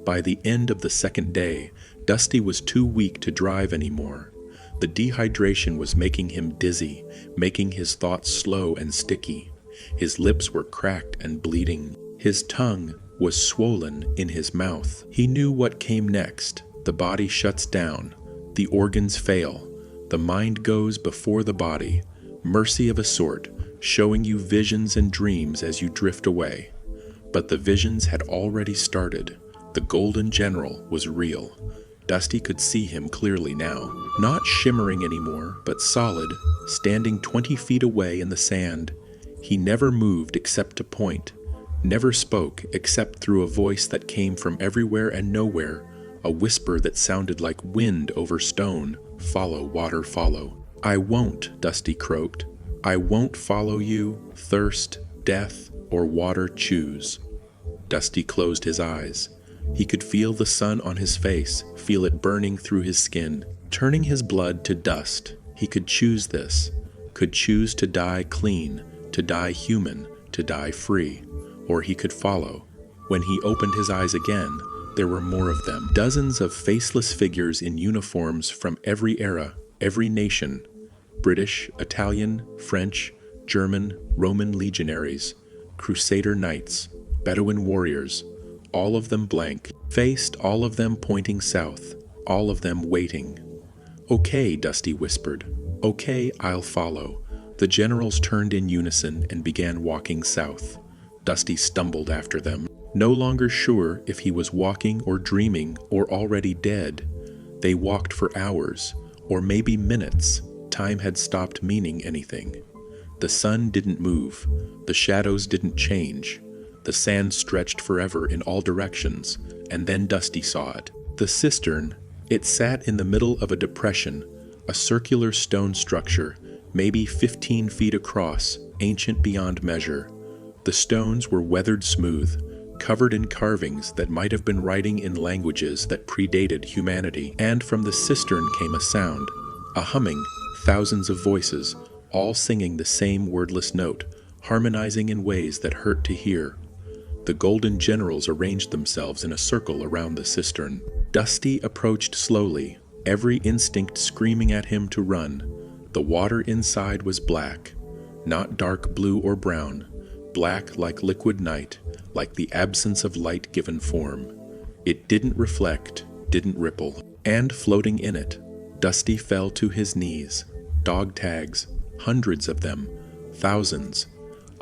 A: By the end of the second day, Dusty was too weak to drive anymore. The dehydration was making him dizzy, making his thoughts slow and sticky. His lips were cracked and bleeding. His tongue was swollen in his mouth. He knew what came next. The body shuts down. The organs fail. The mind goes before the body. Mercy of a sort, showing you visions and dreams as you drift away. But the visions had already started. The Golden General was real. Dusty could see him clearly now. Not shimmering anymore, but solid, standing 20 feet away in the sand. He never moved except to point. never spoke except through a voice that came from everywhere and nowhere, a whisper that sounded like wind over stone. "Follow, water, follow." "I won't," Dusty croaked. "I won't follow you. Thirst, death, or water, choose." Dusty closed his eyes. He could feel the sun on his face, feel it burning through his skin, turning his blood to dust. He could choose this, could choose to die clean, to die human, to die free, or he could follow. When he opened his eyes again, there were more of them. Dozens of faceless figures in uniforms from every era, every nation. British, Italian, French, German, Roman legionaries, Crusader knights, Bedouin warriors, all of them blank, faced, all of them pointing south, all of them waiting. "Okay," Dusty whispered. "Okay, I'll follow." The generals turned in unison and began walking south. Dusty stumbled after them, no longer sure if he was walking or dreaming or already dead. They walked for hours, or maybe minutes. Time had stopped meaning anything. The sun didn't move. The shadows didn't change. The sand stretched forever in all directions, and then Dusty saw it. The cistern. It sat in the middle of a depression, a circular stone structure, maybe 15 feet across, ancient beyond measure. The stones were weathered smooth, covered in carvings that might have been writing in languages that predated humanity. And from the cistern came a sound, a humming, thousands of voices, all singing the same wordless note, harmonizing in ways that hurt to hear. The golden generals arranged themselves in a circle around the cistern. Dusty approached slowly, every instinct screaming at him to run. The water inside was black, not dark blue or brown, black like liquid night, like the absence of light given form. It didn't reflect, didn't ripple. And floating in it, Dusty fell to his knees. Dog tags, hundreds of them, thousands.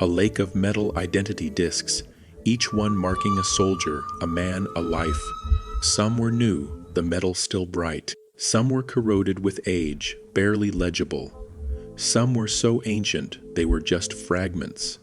A: A lake of metal identity discs, each one marking a soldier, a man, a life. Some were new, the metal still bright. Some were corroded with age, barely legible. Some were so ancient they were just fragments.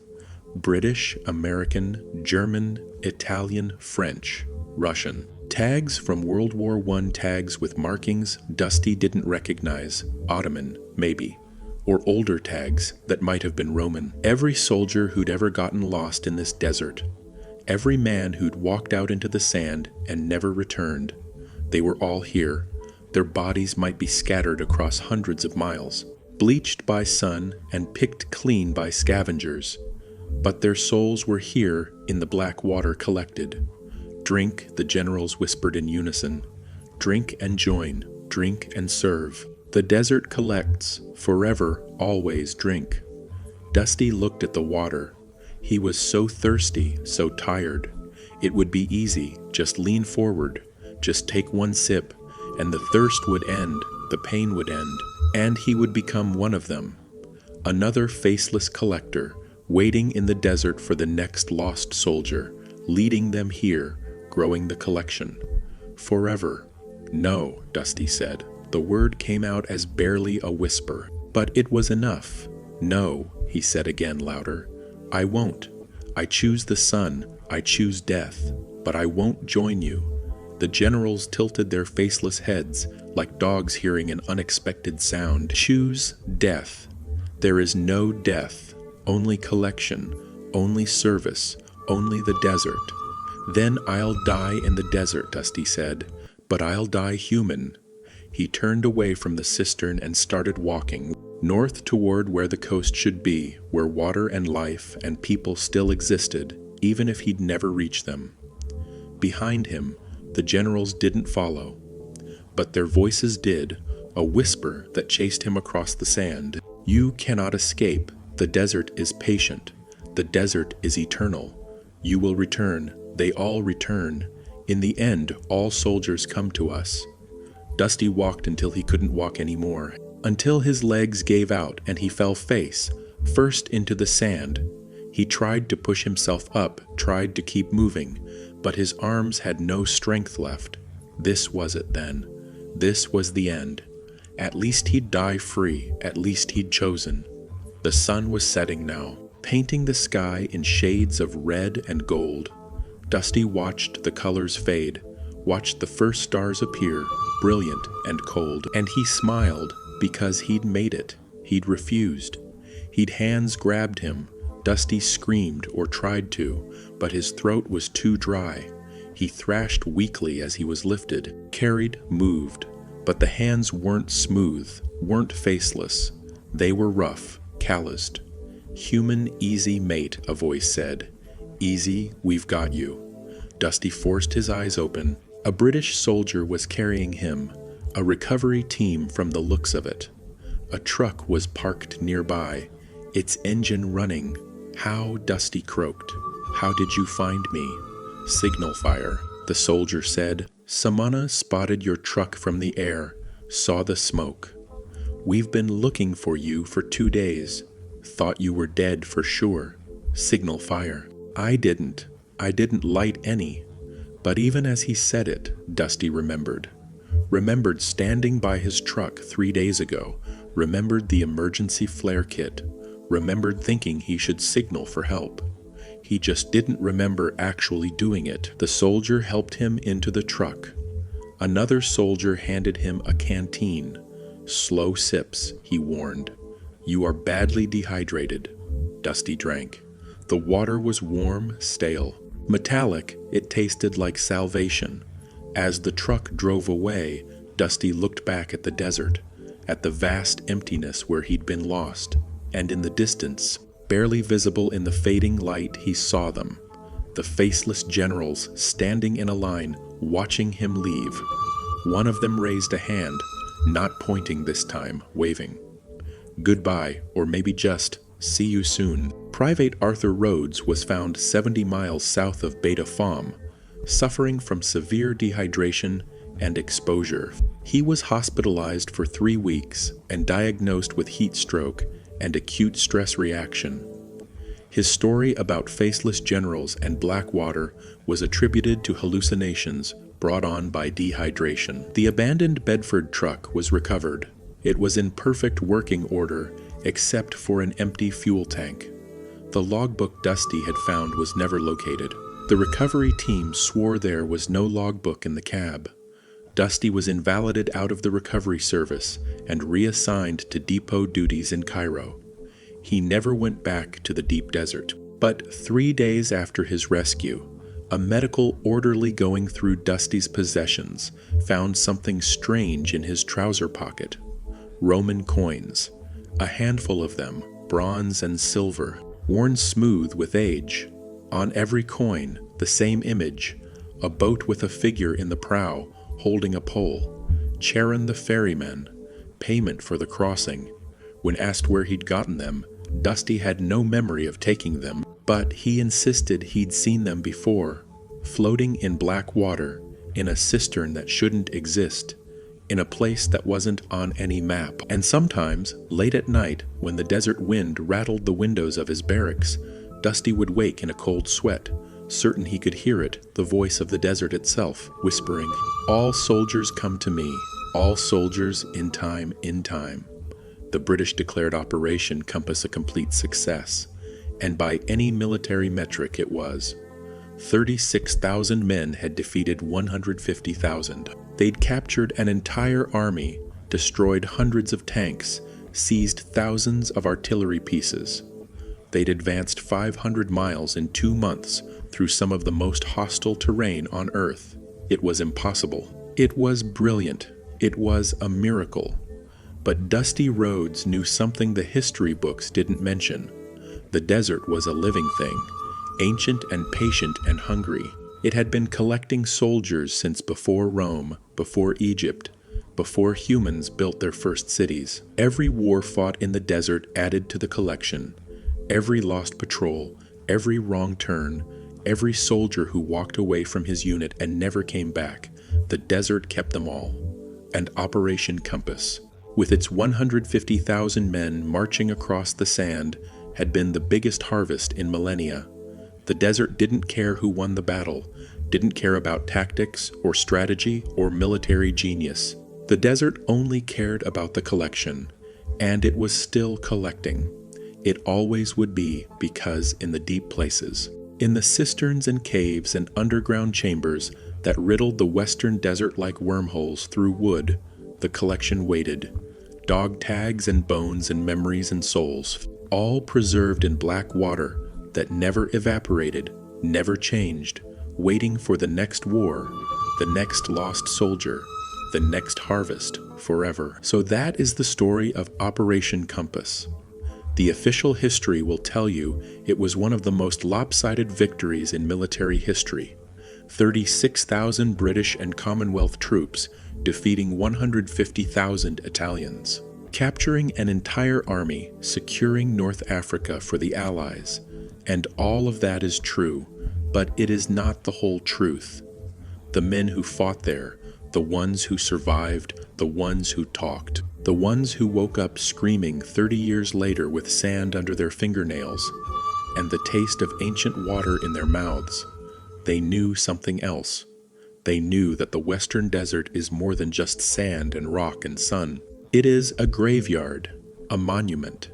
A: British, American, German, Italian, French, Russian. Tags from World War I, tags with markings Dusty didn't recognize. Ottoman, maybe. Or older tags that might have been Roman. Every soldier who'd ever gotten lost in this desert. Every man who'd walked out into the sand and never returned. They were all here. Their bodies might be scattered across hundreds of miles, bleached by sun and picked clean by scavengers. But their souls were here in the black water collected. "Drink," the generals whispered in unison. "Drink and join, drink and serve. The desert collects, forever, always drink." Dusty looked at the water. He was so thirsty, so tired. It would be easy, just lean forward, just take one sip, and the thirst would end, the pain would end, and he would become one of them. Another faceless collector, waiting in the desert for the next lost soldier, leading them here, growing the collection. "Forever." "No," Dusty said. The word came out as barely a whisper, but it was enough. "No," he said again louder. "I won't. I choose the sun, I choose death, but I won't join you." The generals tilted their faceless heads, like dogs hearing an unexpected sound. "Choose death. There is no death, only collection, only service, only the desert." "Then I'll die in the desert," Dusty said, "but I'll die human." He turned away from the cistern and started walking, north toward where the coast should be, where water and life and people still existed, even if he'd never reach them. Behind him, the generals didn't follow, but their voices did, a whisper that chased him across the sand. "You cannot escape. The desert is patient. The desert is eternal. You will return. They all return. In the end, all soldiers come to us." Dusty walked until he couldn't walk anymore, until his legs gave out and he fell face first into the sand. He tried to push himself up, tried to keep moving, but his arms had no strength left. This was it then. This was the end. At least he'd die free, at least he'd chosen. The sun was setting now. painting the sky in shades of red and gold. Dusty watched the colors fade, watched the first stars appear, brilliant and cold. And he smiled because he'd made it. He'd refused. He'd hands grabbed him. Dusty screamed or tried to, but his throat was too dry. He thrashed weakly as he was lifted, carried, moved. But the hands weren't smooth, weren't faceless. They were rough, calloused. "Human, easy, mate," a voice said. "Easy, we've got you." Dusty forced his eyes open. A British soldier was carrying him, a recovery team from the looks of it. A truck was parked nearby, its engine running. "How?" Dusty croaked. "How did you find me?" "Signal fire," the soldier said. "Samana spotted your truck from the air, saw the smoke. We've been looking for you for 2 days. Thought you were dead for sure. Signal fire." I didn't light any." But even as he said it, Dusty remembered standing by his truck 3 days ago, remembered the emergency flare kit, remembered thinking he should signal for help. He just didn't remember actually doing it. The soldier helped him into the truck. Another soldier handed him a canteen. "Slow sips," he warned. "You are badly dehydrated." Dusty drank. The water was warm, stale. Metallic, it tasted like salvation. As the truck drove away, Dusty looked back at the desert, at the vast emptiness where he'd been lost, and in the distance, barely visible in the fading light, he saw them, the faceless generals standing in a line, watching him leave. One of them raised a hand, not pointing this time, waving. Goodbye, or maybe just, see you soon. Private Arthur Rhodes was found 70 miles south of Beta Farm, suffering from severe dehydration and exposure. He was hospitalized for 3 weeks and diagnosed with heat stroke and acute stress reaction. His story about faceless generals and black water was attributed to hallucinations brought on by dehydration. The abandoned Bedford truck was recovered. It was in perfect working order, except for an empty fuel tank. The logbook Dusty had found was never located. The recovery team swore there was no logbook in the cab. Dusty was invalided out of the recovery service and reassigned to depot duties in Cairo. He never went back to the deep desert. But 3 days after his rescue, a medical orderly going through Dusty's possessions found something strange in his trouser pocket. Roman coins, a handful of them, bronze and silver, worn smooth with age. On every coin, the same image, a boat with a figure in the prow holding a pole, Charon the ferryman, payment for the crossing. When asked where he'd gotten them, Dusty had no memory of taking them, but he insisted he'd seen them before, floating in black water, in a cistern that shouldn't exist, in a place that wasn't on any map. And sometimes, late at night, when the desert wind rattled the windows of his barracks, Dusty would wake in a cold sweat, certain he could hear it, the voice of the desert itself, whispering, "All soldiers come to me, all soldiers in time, in time." The British declared Operation Compass a complete success, and by any military metric it was. 36,000 men had defeated 150,000. They'd captured an entire army, destroyed hundreds of tanks, seized thousands of artillery pieces. They'd advanced 500 miles in 2 months through some of the most hostile terrain on Earth. It was impossible. It was brilliant. It was a miracle. But Dusty Rhodes knew something the history books didn't mention. The desert was a living thing, ancient and patient and hungry. It had been collecting soldiers since before Rome, before Egypt, before humans built their first cities. Every war fought in the desert added to the collection. Every lost patrol, every wrong turn, every soldier who walked away from his unit and never came back, the desert kept them all. And Operation Compass, with its 150,000 men marching across the sand, had been the biggest harvest in millennia. The desert didn't care who won the battle, didn't care about tactics or strategy or military genius. The desert only cared about the collection, and it was still collecting. It always would be, because in the deep places, in the cisterns and caves and underground chambers that riddled the western desert like wormholes through wood, the collection waited. Dog tags and bones and memories and souls, all preserved in black water that never evaporated, never changed, waiting for the next war, the next lost soldier, the next harvest, forever. So that is the story of Operation Compass. The official history will tell you it was one of the most lopsided victories in military history. 36,000 British and Commonwealth troops defeating 150,000 Italians. Capturing an entire army, securing North Africa for the Allies. And all of that is true, but it is not the whole truth. The men who fought there, the ones who survived, the ones who talked, the ones who woke up screaming 30 years later with sand under their fingernails and the taste of ancient water in their mouths, they knew something else. They knew that the Western Desert is more than just sand and rock and sun. It is a graveyard, a monument,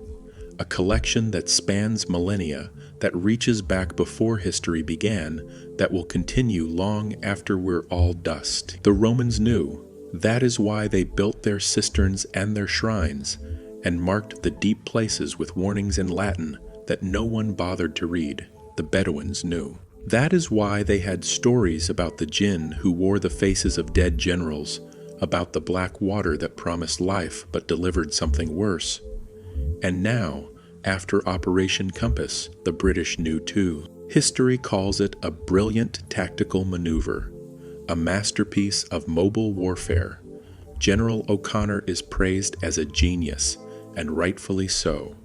A: a collection that spans millennia, that reaches back before history began, that will continue long after we're all dust. The Romans knew. That is why they built their cisterns and their shrines, and marked the deep places with warnings in Latin that no one bothered to read. The Bedouins knew. That is why they had stories about the jinn who wore the faces of dead generals, about the black water that promised life but delivered something worse. And now, after Operation Compass, the British knew too. History calls it a brilliant tactical maneuver, a masterpiece of mobile warfare. General O'Connor is praised as a genius, and rightfully so.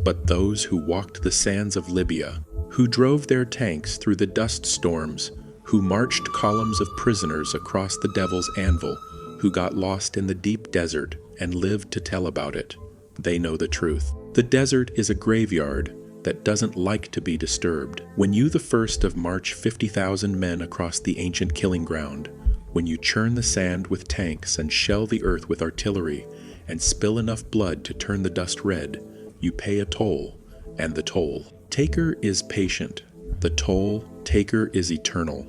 A: But those who walked the sands of Libya, who drove their tanks through the dust storms, who marched columns of prisoners across the devil's anvil, who got lost in the deep desert and lived to tell about it, they know the truth. The desert is a graveyard that doesn't like to be disturbed. When you the first of march 50,000 men across the ancient killing ground, when you churn the sand with tanks and shell the earth with artillery and spill enough blood to turn the dust red, you pay a toll, and the toll taker is patient. The toll taker is eternal.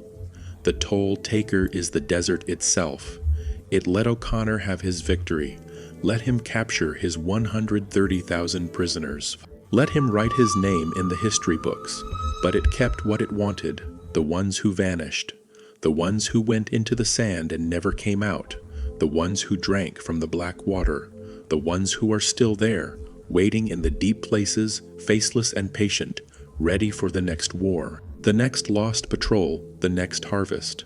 A: The toll taker is the desert itself. It let O'Connor have his victory. Let him capture his 130,000 prisoners. Let him write his name in the history books. But it kept what it wanted, the ones who vanished, the ones who went into the sand and never came out, the ones who drank from the black water, the ones who are still there, waiting in the deep places, faceless and patient, ready for the next war, the next lost patrol, the next harvest.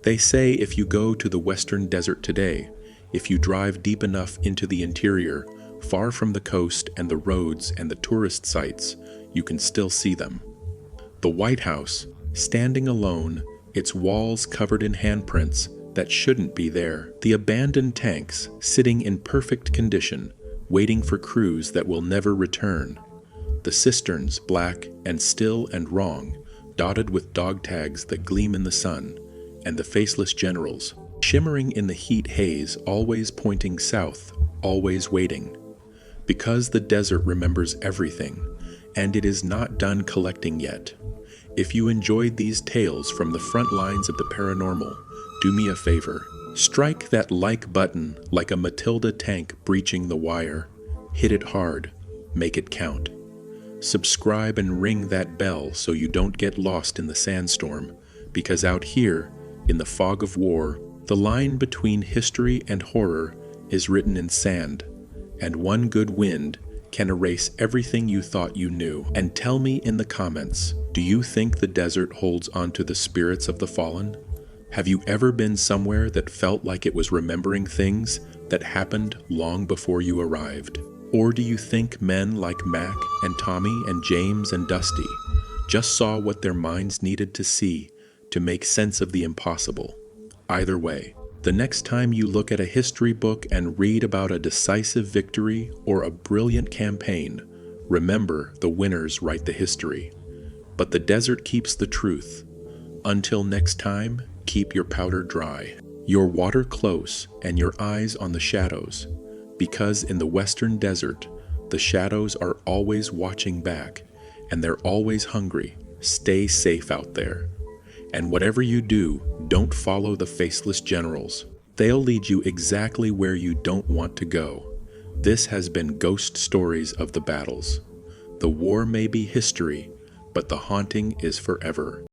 A: They say if you go to the Western Desert today, if you drive deep enough into the interior, far from the coast and the roads and the tourist sites, you can still see them. The White House, standing alone, its walls covered in handprints that shouldn't be there. The abandoned tanks, sitting in perfect condition, waiting for crews that will never return. The cisterns, black and still and wrong, dotted with dog tags that gleam in the sun, and the faceless generals, shimmering in the heat haze, always pointing south, always waiting. Because the desert remembers everything, and it is not done collecting yet. If you enjoyed these tales from the front lines of the paranormal, do me a favor. Strike that like button like a Matilda tank breaching the wire. Hit it hard. Make it count. Subscribe and ring that bell so you don't get lost in the sandstorm, because out here, in the fog of war, the line between history and horror is written in sand, and one good wind can erase everything you thought you knew. And tell me in the comments, do you think the desert holds onto the spirits of the fallen? Have you ever been somewhere that felt like it was remembering things that happened long before you arrived? Or do you think men like Mac and Tommy and James and Dusty just saw what their minds needed to see to make sense of the impossible? Either way, the next time you look at a history book and read about a decisive victory or a brilliant campaign, remember the winners write the history. But the desert keeps the truth. Until next time, keep your powder dry, your water close, and your eyes on the shadows, because in the Western Desert, The shadows are always watching back, and they're always hungry. Stay safe out there. And whatever you do, don't follow the faceless generals. They'll lead you exactly where you don't want to go. This has been Ghost Stories of the Battles. The war may be history, but the haunting is forever.